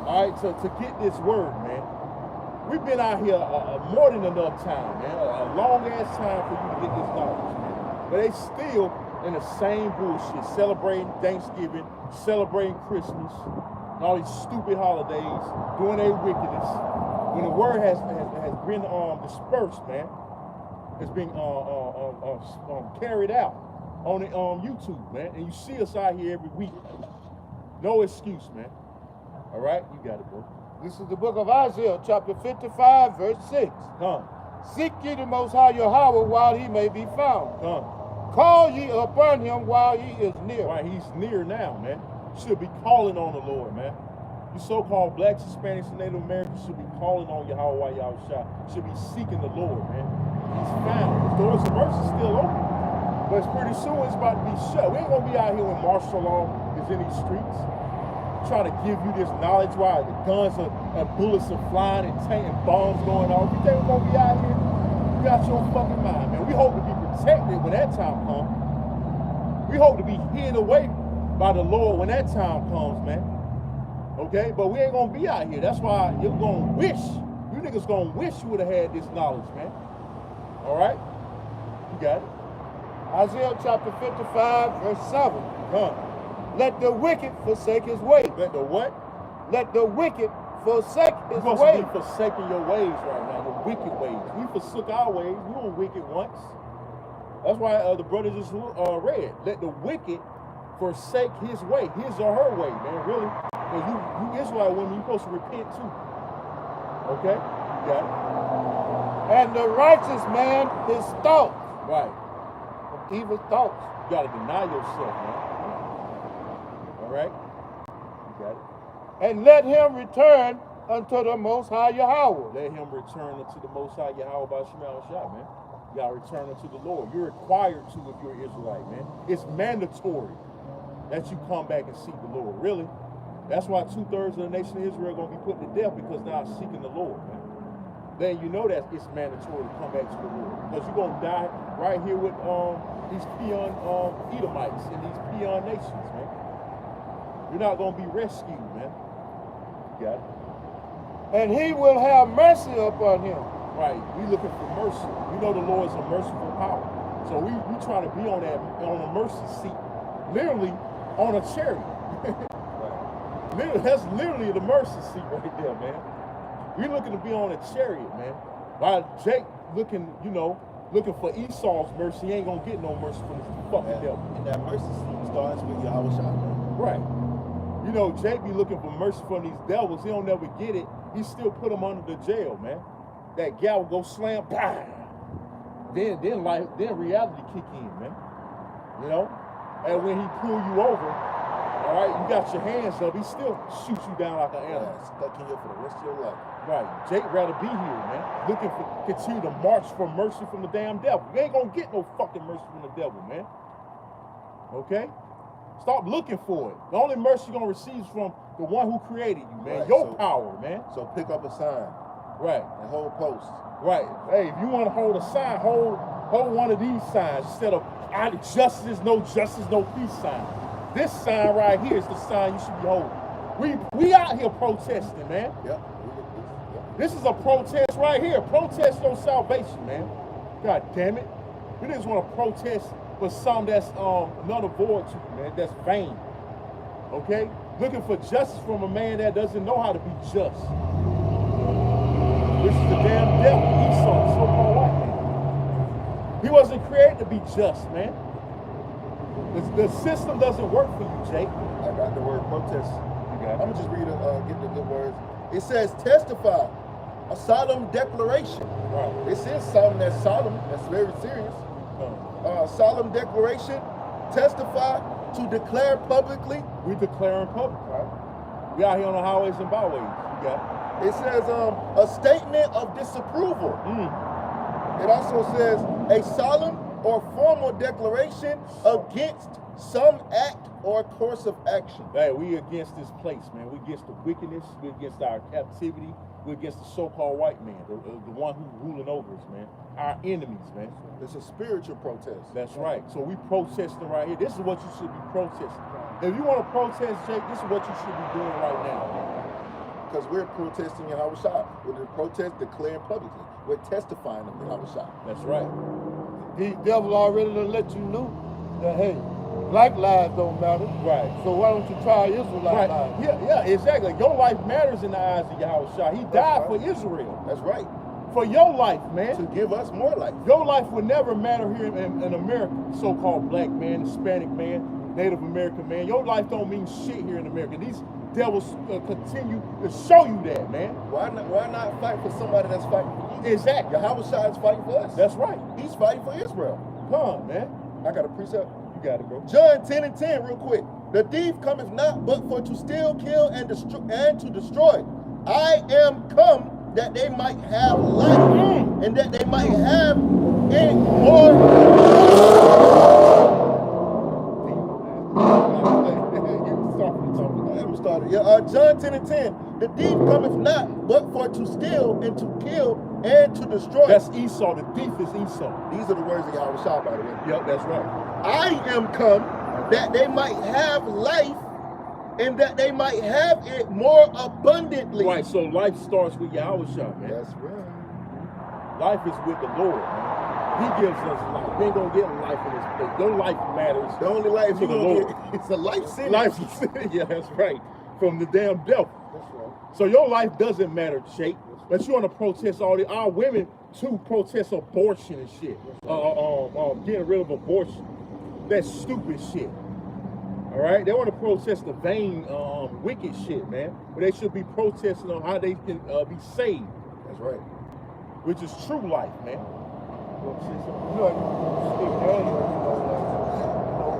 all right, to get this word, man. We've been out here more than enough time, man. A long ass time for you to get this knowledge, man. But they still in the same bullshit, celebrating Thanksgiving, celebrating Christmas, and all these stupid holidays, doing their wickedness. When the word has been dispersed, man, it's been carried out on the YouTube, man, and you see us out here every week. No excuse, man. All right, you got it, bro. This is the book of Isaiah, chapter 55, verse 6. Seek ye the Most High Yahweh while he may be found. Call ye upon him while he is near. Right, he's near now, man. You should be calling on the Lord, man. You so-called blacks, Hispanics, and Native Americans should be calling on Yahweh Yahushua. Should be seeking the Lord, man. He's found. His doors of mercy is still open. But pretty soon it's about to be shut. We ain't gonna be out here when martial law is in these streets, trying to give you this knowledge while the guns and bullets are flying and tank and bombs going off. You think we're gonna be out here? You got your fucking mind, man. We hope to be protected when that time comes. We hope to be hid away by the Lord when that time comes, man. Okay? But we ain't gonna be out here. That's why you're gonna wish, you niggas gonna wish you would have had this knowledge, man. All right? You got it. Isaiah chapter 55, verse 7. Let the wicked forsake his way. Let the what? Let the wicked forsake his You're supposed way. to be forsaking your ways right now, the wicked ways. We forsook our ways. We were wicked once. That's why the brother just read. Let the wicked forsake his way, his or her way, man, really. Because you Israelite women, you're supposed to repent too. Okay? You got it. And the righteous man, his thoughts. Right. Evil thoughts. You got to deny yourself, man. All right? and let him return unto the Most High Yahweh. Let him return unto the Most High Yahweh by Shemal Shah, man. You gotta return unto the Lord. You're required to if you're an Israelite, man. It's mandatory that you come back and seek the Lord. Really. That's why 2/3 of the nation of Israel are gonna be put to death, because they're not seeking the Lord, man. Then you know that it's mandatory to come back to the Lord. Because you're gonna die right here with these peon Edomites and these peon nations, man. You're not gonna be rescued, man. You got it? And he will have mercy upon him. Right, we looking for mercy. We know the Lord is a merciful power. So we try to be on a mercy seat. Literally on a chariot. Literally, that's literally the mercy seat right there, man. We looking to be on a chariot, man. While Jake looking for Esau's mercy, he ain't gonna get no mercy from this fucking devil. And that mercy seat starts with Yahweh Shah. Right. You know, Jake be looking for mercy from these devils. He don't never get it. He still put them under the jail, man. That gal will go slam, bang. Then reality kick in, man. You know? And when he pull you over, all right, you got your hands up, he still shoots you down like an animal. Yeah, stuck in here for the rest of your life. Right. Jake rather be here, man. Looking for continue to march for mercy from the damn devil. You ain't gonna get no fucking mercy from the devil, man. Okay? Stop looking for it. The only mercy you're gonna receive is from the one who created you, man. Right, Your power, man. So pick up a sign. Right. And hold posts. Right. Hey, if you want to hold a sign, hold one of these signs instead of justice, no peace sign. This sign right here is the sign you should be holding. We out here protesting, man. Yep. This is a protest right here. Protest your salvation, man. God damn it. We just want to protest for something that's none of void to you, man. That's vain. Okay? Looking for justice from a man that doesn't know how to be just. This is the damn devil, Esau, so-called white man. He wasn't created to be just, man. The system doesn't work for you, Jake. I got the word protest. You got it. I'm gonna just read it, get the good words. It says testify, a solemn declaration. Right. It says something that's solemn, that's very serious. Solemn declaration, testify, to declare publicly. We declare in public, right? We out here on the highways and byways. You got it. It says a statement of disapproval. It also says a solemn or formal declaration against some act or course of action. Hey, we against this place, man. We against the wickedness. We against our captivity. We against the so-called white man, the one who's ruling over us, man. Our enemies, man. It's a spiritual protest. That's right. So we protesting right here. This is what you should be protesting. If you want to protest, Jake, this is what you should be doing right now. Because we're protesting Yahweh Shah. We're protest declaring publicly. We're testifying of Yahweh Shah. That's right. The devil already done let you know that, hey, black lives don't matter. Right. So why don't you try Israelite lives? Yeah, exactly. Your life matters in the eyes of Yahweh Shah. He died for Israel. That's right. For your life, man. To give us more life. Your life would never matter here in America. So-called black man, Hispanic man, Native American man. Your life don't mean shit here in America. These devils continue to show you that, man. Why not fight for somebody that's fighting for you? Exactly. Yahweh Shah is fighting for us. That's right. He's fighting for Israel. Come on, man. I got a precept. You got it, bro. John 10:10, real quick. The thief cometh not but for to steal, kill, and to destroy. I am come that they might have life, and that they might have it more. John 10:10. The thief cometh not but for to steal and to kill and to destroy. That's Esau. The thief is Esau. These are the words of Yahweh Shah, by the way. Yep, that's right. I am come that they might have life, and that they might have it more abundantly. Right, so life starts with Yahweh Shah, man. That's right. Life is with the Lord, man. He gives us life. We ain't gonna get life in this place. Your life matters. The only life to you're the gonna Lord. get, it's a life sentence. Life is, yeah, that's right. From the damn devil. That's right. So your life doesn't matter, Jake. But you want to protest our women too protest abortion and shit. Getting rid of abortion. That's stupid shit. All right, they want to protest the vain, wicked shit, man. But they should be protesting on how they can be saved. That's right. Which is true life, man.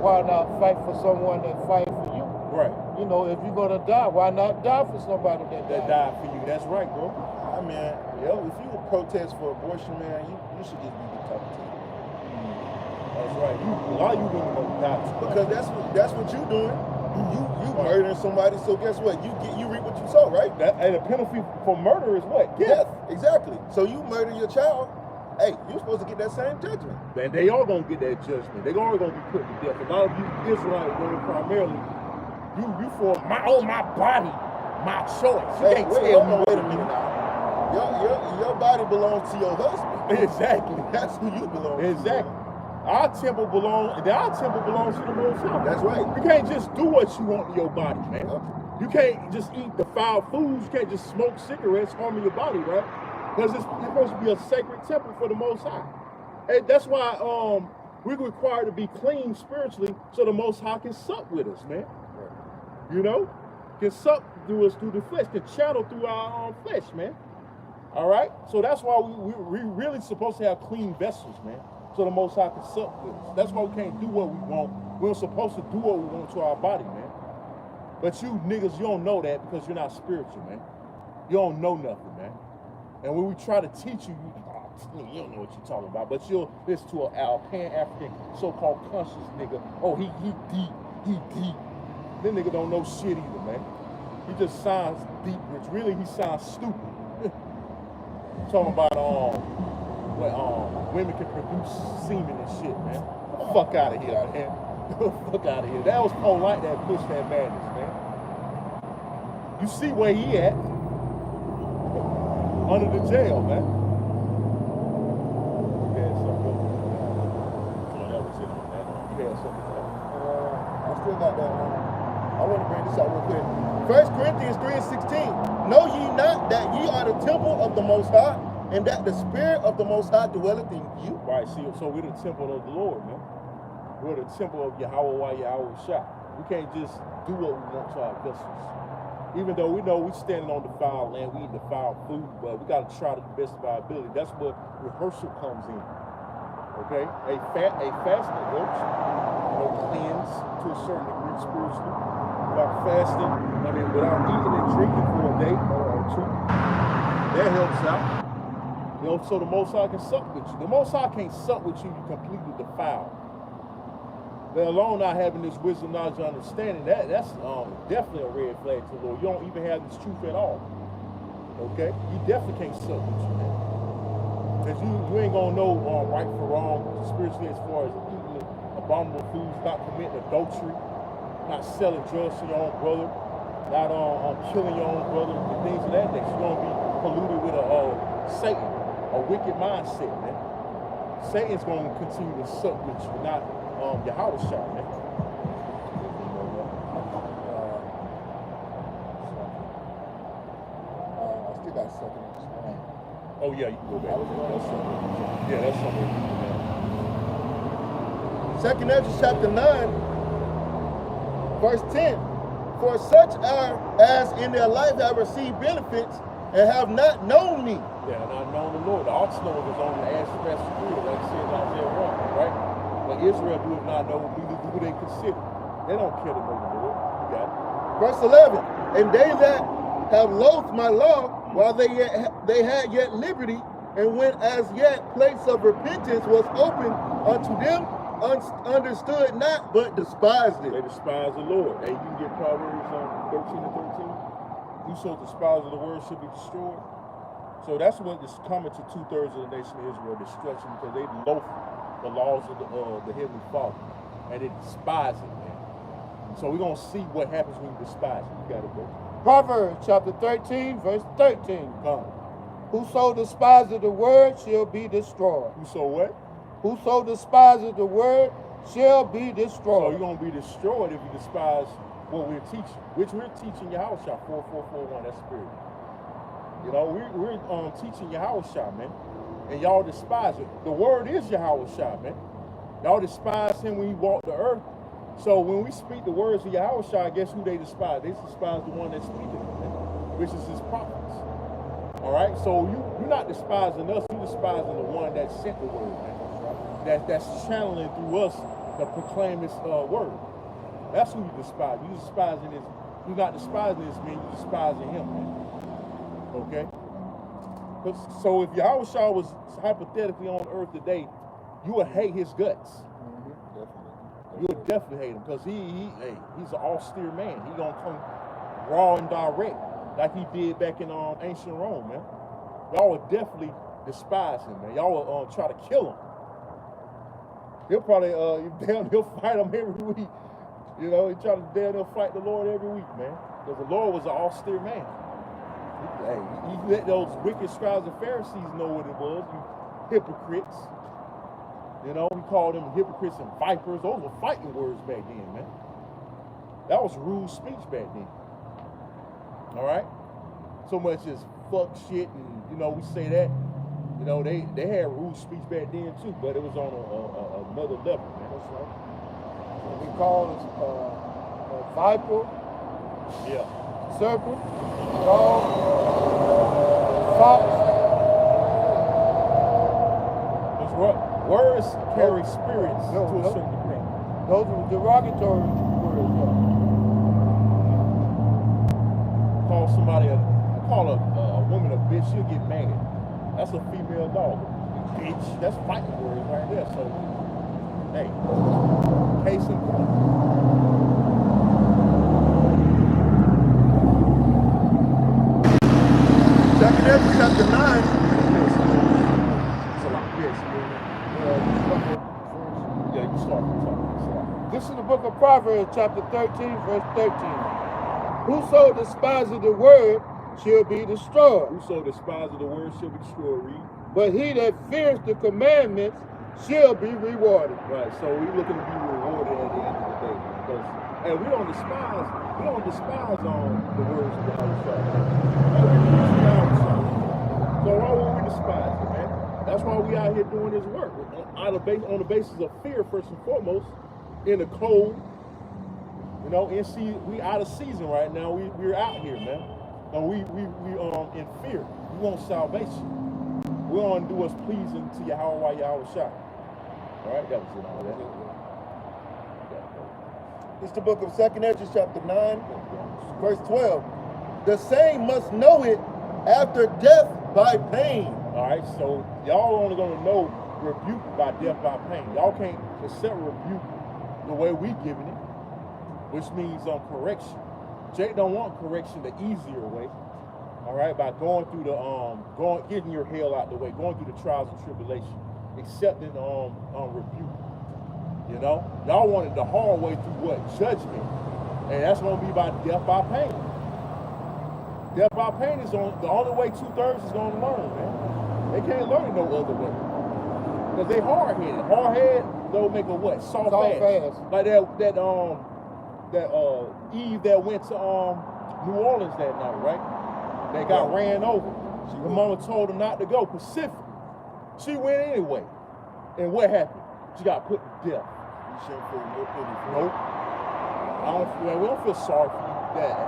Why not fight for someone that fight for you? Right. you know, if you're gonna die, why not die for somebody That died for you. That's right, bro. I mean, yo, if you would protest for abortion, man, you should just be the top 10. That's right. A lot of you women gonna die too. Because that's what you doing. You murdering somebody, so guess what? You reap what you sow, right? And the penalty for murder is what? Death. Exactly. So you murder your child, hey, you're supposed to get that same judgment. Man, they all gonna get that judgment. They all gonna be put to death. A lot of you Israelites, primarily, you for my body, my choice. You Hey, can't wait tell a minute now. Your body belongs to your husband. Exactly. That's who you belong to. Exactly. Our temple belongs to the Most High. That's right. You can't just do what you want to your body, man. Yep. You can't just eat defiled foods. You can't just smoke cigarettes, harming your body, right? Because it's supposed to be a sacred temple for the Most High. And that's why we're required to be clean spiritually so the Most High can sup with us, man. Right. You know? Can sup through us through the flesh, can channel through our flesh, man. All right? So that's why we really supposed to have clean vessels, man. So the Most High can sup with us. That's why we can't do what we want. We're supposed to do what we want to our body, man. But you niggas, you don't know that because you're not spiritual, man. You don't know nothing, man. And when we try to teach you, you don't know what you're talking about. But you'll listen to our Pan-African so-called conscious nigga. Oh, he deep. That nigga don't know shit either, man. He just sounds deep, which really he sounds stupid. Talking about women can produce semen and shit, man. Fuck out of here, man. Fuck out of here. That was polite that pushed that madness, man. You see where he at? Under the jail, man. You had something. That was it on that. You had something. I still got that. I want to bring this out real quick. 1 Corinthians 3:16. Know ye not that ye are the temple of the Most High, and that the Spirit of the Most High dwelleth in you? Right, see, so we're the temple of the Lord, man. We're the temple of Yahweh Shah. We can't just do what we want to our vessels. Even though we know we're standing on defiled land, we eat defiled food, but we got to try to the best of our ability. That's where rehearsal comes in. Okay? A fasting works, cleanse to a certain degree spiritually. Without fasting, without eating and drinking for a day or two, that helps out. So the Most High can sup with you. The Most High can't sup with you, you completely defiled. Let alone not having this wisdom, knowledge, and understanding, that's definitely a red flag to the Lord. You don't even have this truth at all. Okay? You definitely can't sup with you, man. Because you ain't gonna know right from wrong spiritually as far as eating abominable foods, not committing adultery, not selling drugs to your own brother, not killing your own brother, and things of that nature. You're gonna be polluted with Satan, a wicked mindset, man. Satan's gonna continue to suck with you, not Yahweh Shah, man. I still got seconds. Oh yeah, you can go back. That's something. Yeah, that's something. Second Ezra chapter 9, verse 10. For such are as in their life have received benefits and have not known me. Yeah, not known the Lord. The ox Lord was on the aspect of spirit, like it says in Isaiah 1, right? But Israel do not know who they consider. They don't care to know the Lord. You got it. Verse 11. And they that have loathed my law while they had yet liberty, and when as yet place of repentance was open unto them, understood not, but despised it. They despise the Lord. Hey, you can get Proverbs 13 and 13. Whoso despises the word should be destroyed. So that's what is coming to 2/3 of the nation of Israel, destruction, because they loathe the laws of the Heavenly Father, and they despise it, man. So we're going to see what happens when you despise it. You got it, bro. Proverbs chapter 13, verse 13. Come. Whoso despises the word shall be destroyed. Whoso what? Whoso despises the word shall be So destroyed. you're going to be destroyed if you despise what we're teaching, which we're teaching Yahweh Shah 4441, that's spirit. You know, we're teaching Yahweh Shah, man. And y'all despise it. The word is Yahweh Shah, man. Y'all despise him when he walked the earth. So when we speak the words of Yahweh Shah, guess who they despise? They despise the one that's speaking them, man, which is his prophets. All right? So you're not despising us, you're despising the one that sent the word, man. That's channeling through us to proclaim his word. That's who you despise. You're despising You're not despising this man, you're despising him, man. Okay? So if Yahushua was hypothetically on earth today, you would hate his guts. You would definitely hate him because he's an austere man. He gonna come raw and direct like he did back in ancient Rome, man. Y'all would definitely despise him, man. Y'all would try to kill him. He'll probably he'll fight him every week. You know, he try to he'll fight the Lord every week, man. Because the Lord was an austere man. He let those wicked scribes and Pharisees know what it was, you hypocrites. You know, he called them hypocrites and vipers. Those were fighting words back then, man. That was rude speech back then. All right? So much as fuck shit and, you know, we say that. You know, they had rude speech back then too, but it was on another level, man. That's right. So we call it a viper, Yeah. serpent, dog, fox. That's right. Words carry spirits to a certain degree. Those are derogatory words. Call a woman a bitch, she'll get mad. That's a female dog. Bitch, that's fighting words right there. So, hey, case in point. Chapter 9. It's a lot. Yes, yeah, you start. This is the book of Proverbs, chapter 13, verse 13. Whoso despises the word shall be destroyed, Whoso despises the word shall be destroyed. Read. but he that fears the commandments shall be rewarded. Right. So we looking to be rewarded at the end of the day, because hey, we don't despise the words of the Holy. So why would we despise it, man? That's why we out here doing this work on the basis of fear, first and foremost. In the cold, you know, we out of season right now. We're out here, man. And we in fear. We want salvation. We want to do what's pleasing to Yahweh Yahushua. All right, that was it. All that. It's the book of 2nd Ezra, chapter 9, verse 12. The same must know it after death by pain. All right, so y'all only gonna know rebuke by death by pain. Y'all can't accept rebuke the way we giving it, which means correction. Jake don't want correction the easier way. All right, by going through the getting your hell out the way, going through the trials and tribulation, accepting rebuke. You know, y'all wanted the hard way through what? Judgment, and that's gonna be by death by pain. Death by pain is the only way 2/3 is gonna learn, man. They can't learn it no other way. Because they hard-headed. Hard-headed, they'll make a what? Soft ass. Like that Eve that went to New Orleans that night, right? They got ran over. Her mama told her not to go. Pacific. She went anyway. And what happened? She got put to death. You shouldn't feel no pity for Nope. We don't feel sorry for you that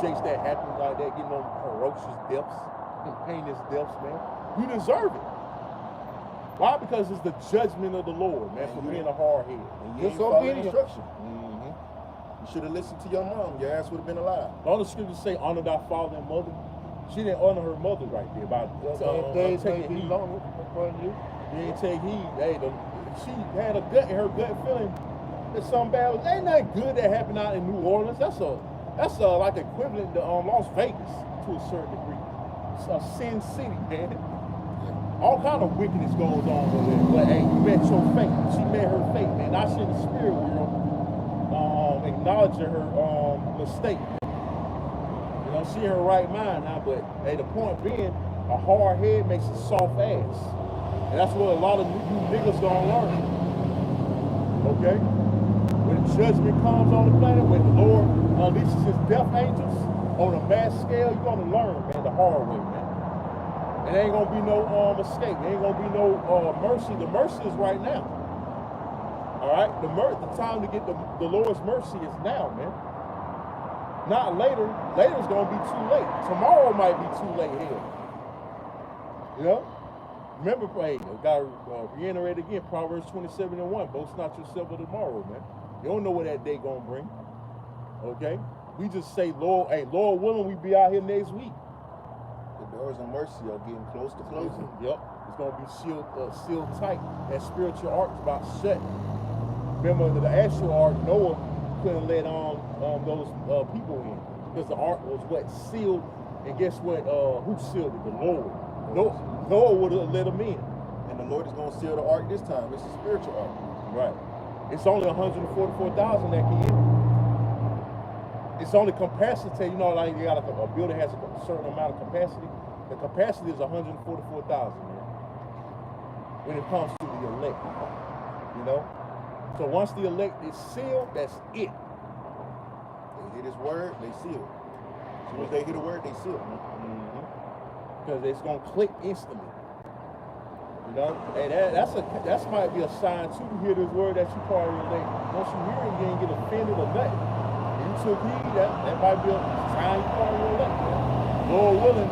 Jakes that happened like that, getting on ferocious deaths and heinous deaths, man. You deserve it. Why? Because it's the judgment of the Lord, man, for being a hard head. And you ain't following instruction. You should have listened to your mom. Your ass would have been alive. All the scriptures say, honor thy father and mother. She didn't honor her mother right there by taking heed. You didn't take heed. Hey, she had a gut in her gut feeling that something bad was. Ain't nothing good that happened out in New Orleans. That's like equivalent to Las Vegas to a certain degree. It's a sin city, man. All kind of wickedness goes on over there. But hey, you met your fate. She met her fate, man. Now she in the spirit world, acknowledging her mistake. You know, she in her right mind now, but hey, the point being, a hard head makes a soft ass. And that's what a lot of you niggas gonna learn. Okay? When judgment comes on the planet, when the Lord unleashes his death angels on a mass scale, you're gonna learn, man, the hard way, man. It ain't gonna be no escape. It ain't gonna be no mercy. The mercy is right now. All right? The time to get the Lord's mercy is now, man. Not later. Later's gonna be too late. Tomorrow might be too late here. You know? Remember, hey, I gotta reiterate again, Proverbs 27:1. Boast not yourself of tomorrow, man. You don't know what that day gonna bring. Okay? we just say, Lord, hey, Lord willing, we be out here next week. The doors of mercy are getting close to closing. Yep, it's gonna be sealed tight. That spiritual ark is about shut. Remember the actual ark, Noah couldn't let those people in because the ark was what sealed. And guess what? Who sealed it? The Lord. Noah would have let them in. And the Lord is gonna seal the ark this time. It's a spiritual ark. Right. It's only 144,000 that can enter. It's only capacity. You know, like you got a building has a certain amount of capacity. The capacity is 144,000, man. When it comes to the elect, you know. So once the elect is sealed, that's it. They hear this word, they seal. As soon as they hear the word, they seal. Because it's gonna click instantly. You know, and that might be a sign too to hear this word that you part of the elect. Once you hear it, you ain't get offended or nothing. You took heed, that might be a sign you part of the elect. Lord willing,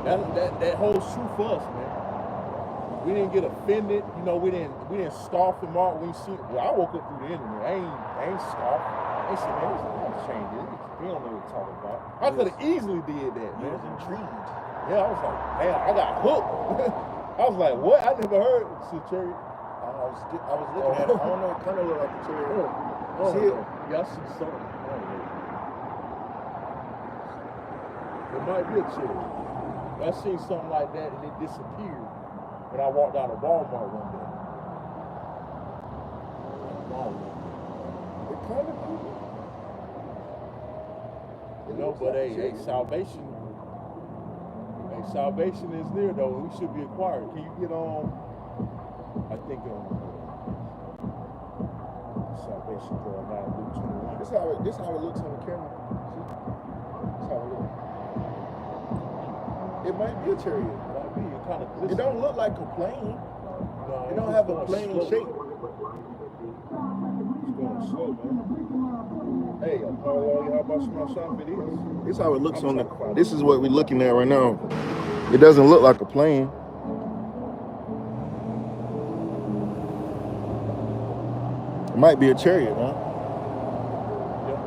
that holds true for us, man. We didn't get offended, you know. We didn't scoff and mark. We see. Well, I woke up through the internet. I ain't scoffed. I said, man, this change it. We don't know what we're talking about. I could have easily did that, man. He was intrigued. Yeah, I was like, man, I got hooked. I was like, what? I never heard Centurion. I was looking at it. I don't know. It kind of looked like a chariot. See it? Yeah, I see something. It might be a chariot. I seen something like that and it disappeared when I walked out of Walmart one day. It kind of cool. You know, but hey, salvation. Hey, salvation is near though. We should be acquired. Can you get on? I think salvation going down Luke 21. This how it looks on the camera. See? This how it looks. It might be a chariot. It might be. It kind of glistens. It don't look like a plane. No, it don't have a plane shape. It's going slow, man. Hey, how about some shop it is? This is how it looks on the. This is what we're looking at right now. It doesn't look like a plane. It might be a chariot, huh? Yep.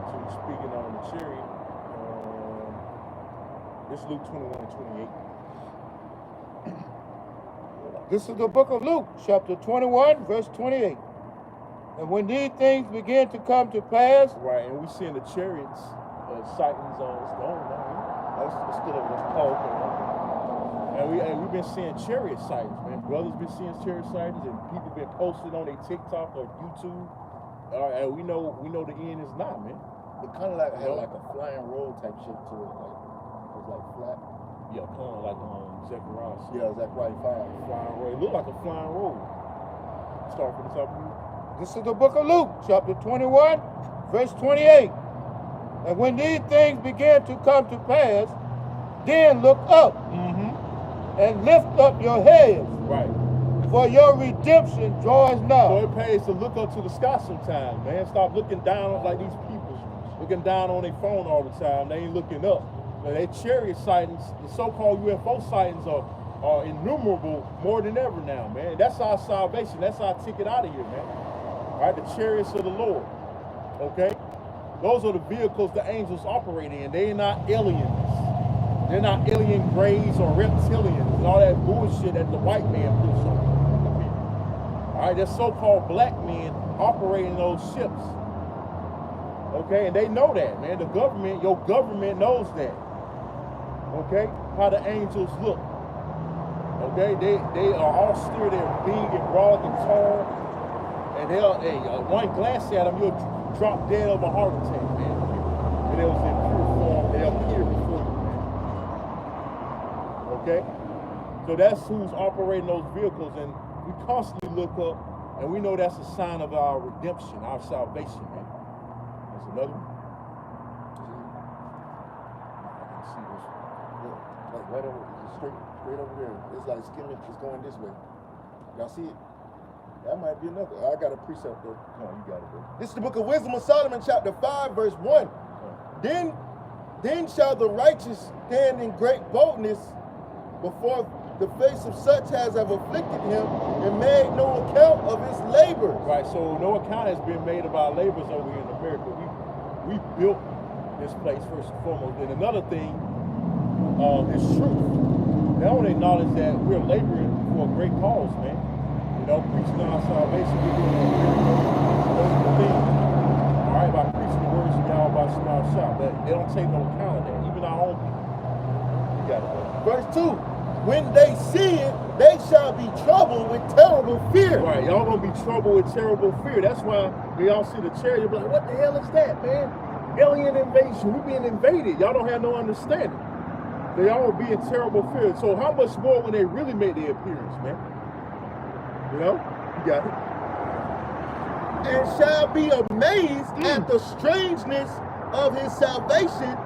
So speaking on the chariot, this is Luke 21 and 28. This is the book of Luke, chapter 21, verse 28. And when these things begin to come to pass, right, and we seeing the chariots, sightings on it's going now. It's still over. Oh, okay. And we've been seeing chariot sightings, man. Brothers been seeing chariot sightings, and people been posting on their TikTok or YouTube. And we know the end is not, man. It kind of like had like a flying roll type shit to it, like it was like flat. Yeah, kind of like Zechariah. Yeah, Zechariah 5. Flying roll. It looked like a flying roll. Start from the top of you. this is the book of Luke, chapter 21, verse 28. And when these things begin to come to pass, then look up and lift up your heads, Right. for your redemption draws So nigh. it pays to look up to the sky sometimes, man. Stop looking down like these people, looking down on their phone all the time. They ain't looking up. But they chariot sightings, the so-called UFO sightings are innumerable more than ever now, man. That's our salvation. That's our ticket out of here, man. All right, the chariots of the Lord. Okay? Those are the vehicles the angels operate in. They are not aliens. They're not alien grays or reptilians and all that bullshit that the white man puts on people. All right, they're so-called black men operating those ships. Okay, and they know that, man. The government, your government knows that. Okay, how the angels look. Okay, they are austere, they're big and broad and tall, and one glance at them, you'll drop dead of a heart attack, man. And it was in pure form, they appear before you, man. Okay, so that's who's operating those vehicles, and we constantly look up, and we know that's a sign of our redemption, our salvation, man. That's another one. Like right over, straight over there. It's like skimming. It's going this way. Y'all see it? That might be another. I got a precept though. No, you got it, bro. This is the book of Wisdom of Solomon, chapter 5, verse 1. Then shall the righteous stand in great boldness before the face of such as have afflicted him, and made no account of his labors. Right, so no account has been made of our labors over here in America. We built this place first and foremost. And another thing is truth. They don't acknowledge that we're laboring for a great cause, man. You know, preaching our salvation, we're doing a very noble thing. All right, by preaching the words of God by small shop. But they don't take no account of that. Even our own people. You got it, bro. Verse 2, when they see it, they shall be troubled with terrible fear. Right, y'all gonna be troubled with terrible fear. That's why when y'all see the chariot, you'll be like, what the hell is that, man? Alien invasion, we being invaded. Y'all don't have no understanding. They all will be in terrible fear. So how much more when they really make their appearance, man? You know, you got it. And shall be amazed at the strangeness of his salvation,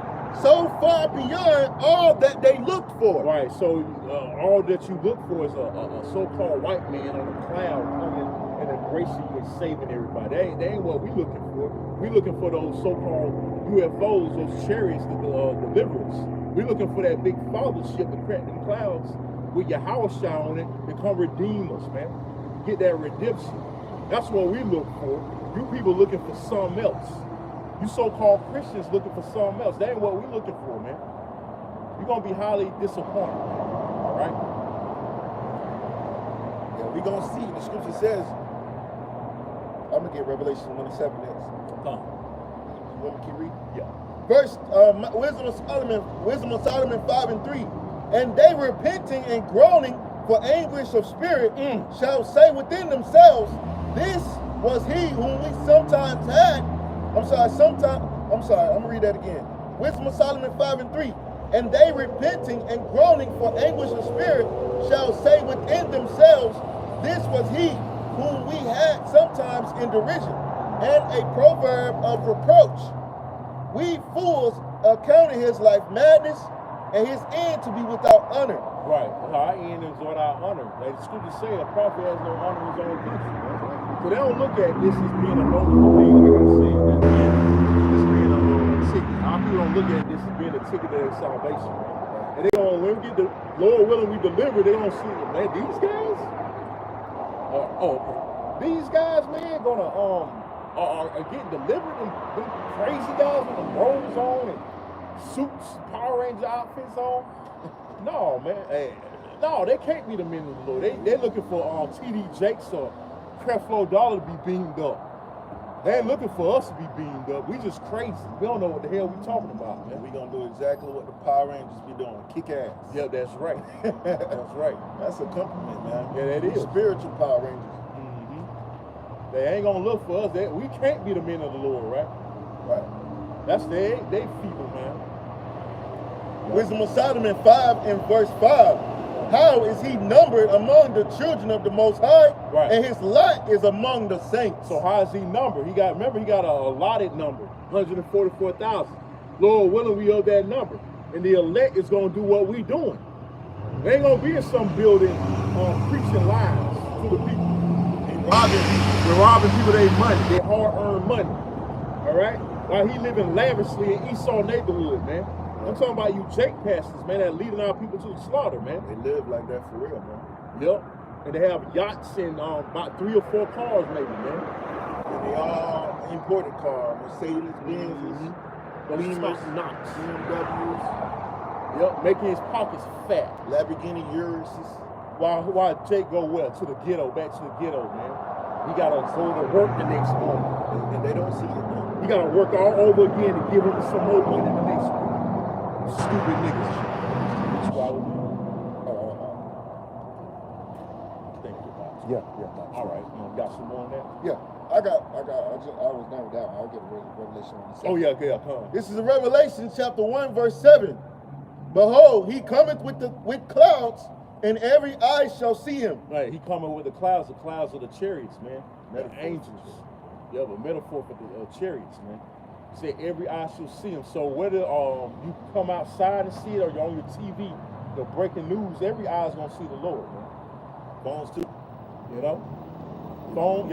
so far beyond all that they looked for. Right, so all that you look for is a so-called white man on a cloud coming and embracing you and saving everybody. That ain't what we looking for. We looking for those so-called UFOs, those chariots that deliver us. We're looking for that big father ship to crack them clouds with your house shine on it to come redeem us, man. Get that redemption. That's what we look for. You people looking for something else. You so-called Christians looking for something else. That ain't what we're looking for, man. You're going to be highly disappointed, all right? Yeah, we're going to see. The scripture says, I'm going to get Revelation 1:7 next. Come. You want me to keep reading? Yeah. Verse, Wisdom of Solomon 5:3. And they repenting and groaning for anguish of spirit shall say within themselves, this was he whom we sometimes had. I'm gonna read that again. Wisdom of Solomon 5:3. And they repenting and groaning for anguish of spirit shall say within themselves, this was he whom we had sometimes in derision, and a proverb of reproach. We fools accounted his life madness, and his end to be without honor. Right. Our end is without honor. Like the scriptures say, a prophet has no honor in his own country. So they don't look at this as being a noble thing, like I said, this being a ticket. Our people don't look at this as being a ticket to their salvation. And they don't, when we get the Lord willing, we deliver, they don't see, man, these guys? These guys, man, gonna are getting delivered, and them crazy guys with them robes on and suits, Power Ranger outfits on. No, man. Hey, no, they can't be the men of the Lord. They're looking for T.D. Jakes or Creflo Dollar to be beamed up. They ain't looking for us to be beamed up. We just crazy. We don't know what the hell we talking about, man. And we gonna do exactly what the Power Rangers be doing. Kick ass. Yeah, that's right. That's right. That's a compliment, man. Yeah, that is. Spiritual Power Rangers. They ain't gonna look for us. We can't be the men of the Lord, right? Right. That's they feeble, man. Wisdom of Solomon 5:5. How is he numbered among the children of the Most High? Right. And his lot is among the saints. So how is he numbered? He got a allotted number, 144,000. Lord willing, we owe that number. And the elect is gonna do what we doing. They ain't gonna be in some building preaching lies to the people. We're robbing people their money, their hard-earned money. All right? While he living lavishly in Esau neighborhood, man. I'm talking about you Jake pastors, man, that leading our people to the slaughter, man. They live like that for real, man. Yep. And they have yachts and about 3 or 4 cars, maybe, man. And they all imported cars, Mercedes, Benzes, Beamers, BMWs. Yep, making his pockets fat. Lamborghini Uruses. Why Jake go well to the ghetto, back to the ghetto, man. He gotta go to work the next morning. And they don't see it, man. He gotta work all over again to give him some more money the next week. Stupid niggas. That's why we Thank you, Bob. Yeah. All right, got some more on that? Yeah. I was done with that one. I'll get a Revelation 1:7. Oh yeah, come. This is a Revelation chapter 1:7. Behold, he cometh with clouds, and every eye shall see him. Right, he coming with the clouds of the chariots, man. The angels. Yeah, but metaphor for the chariots, man. Say every eye shall see him. So whether you come outside and see it or you're on your TV, the breaking news, every eye is gonna see the Lord, man. Phones too, you know. Phones.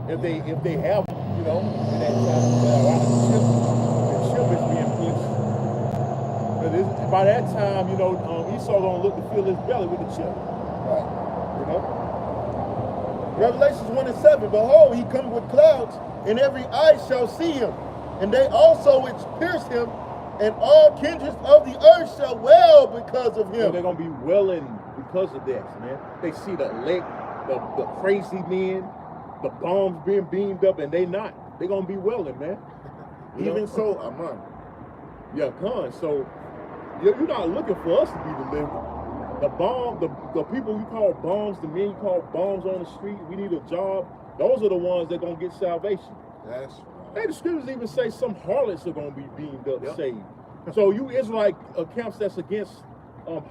If they have, you know, in that time, the chip is being pushed. The this, by that time, you know, Esau gonna look to fill his belly with the chip. Right. You know? Revelations 1:7, behold, he comes with clouds, and every eye shall see him, and they also which pierce him, and all kindreds of the earth shall wail because of So him. they're gonna be welling because of that, man. They see the crazy men, the bombs being beamed up, and they not. They're gonna be welling, man. You Even know? so, Aman. Yeah, Con. So you're not looking for us to be delivered. The people you call bombs, the men you call bombs on the street, we need a job. Those are the ones that gonna get salvation. That's Hey, right. the scriptures even say some harlots are gonna be beamed up, Yep. saved. So you Israelite camps that's against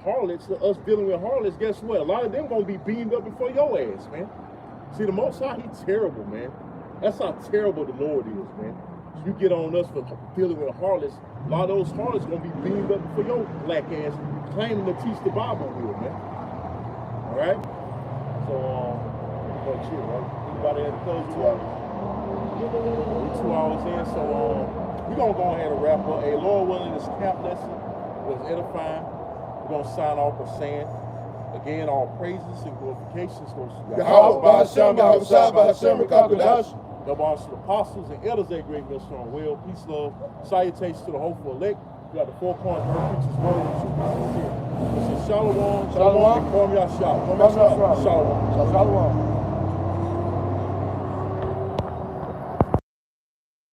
harlots, us dealing with harlots, guess what? A lot of them gonna be beamed up before your ass, man. See, the Most High, He's terrible, man. That's how terrible the Lord is, man. You get on us for dealing with harlots. A lot of those harlots gonna be beamed up before your black ass, claiming to teach the Bible here, man. All right. So, that's it, right? Anybody had to close 2 hours? We're 2 hours in, so we're gonna go ahead and wrap up. Hey, Lord willing, this camp lesson was edifying. We're gonna sign off by saying, again, all praises and glorifications goes to Yahweh, Bahasham, Bahasham, Bahasham, Rakakadash. the boss of the apostles and elders, they great real strong will, peace, love, salutations to the hopeful elect. We got the 4 corners, earth, preachers, word, and truth. This is Shalom, Shalom. and Kwam Yashab. Kwam Yashab. Shalom. Shalom.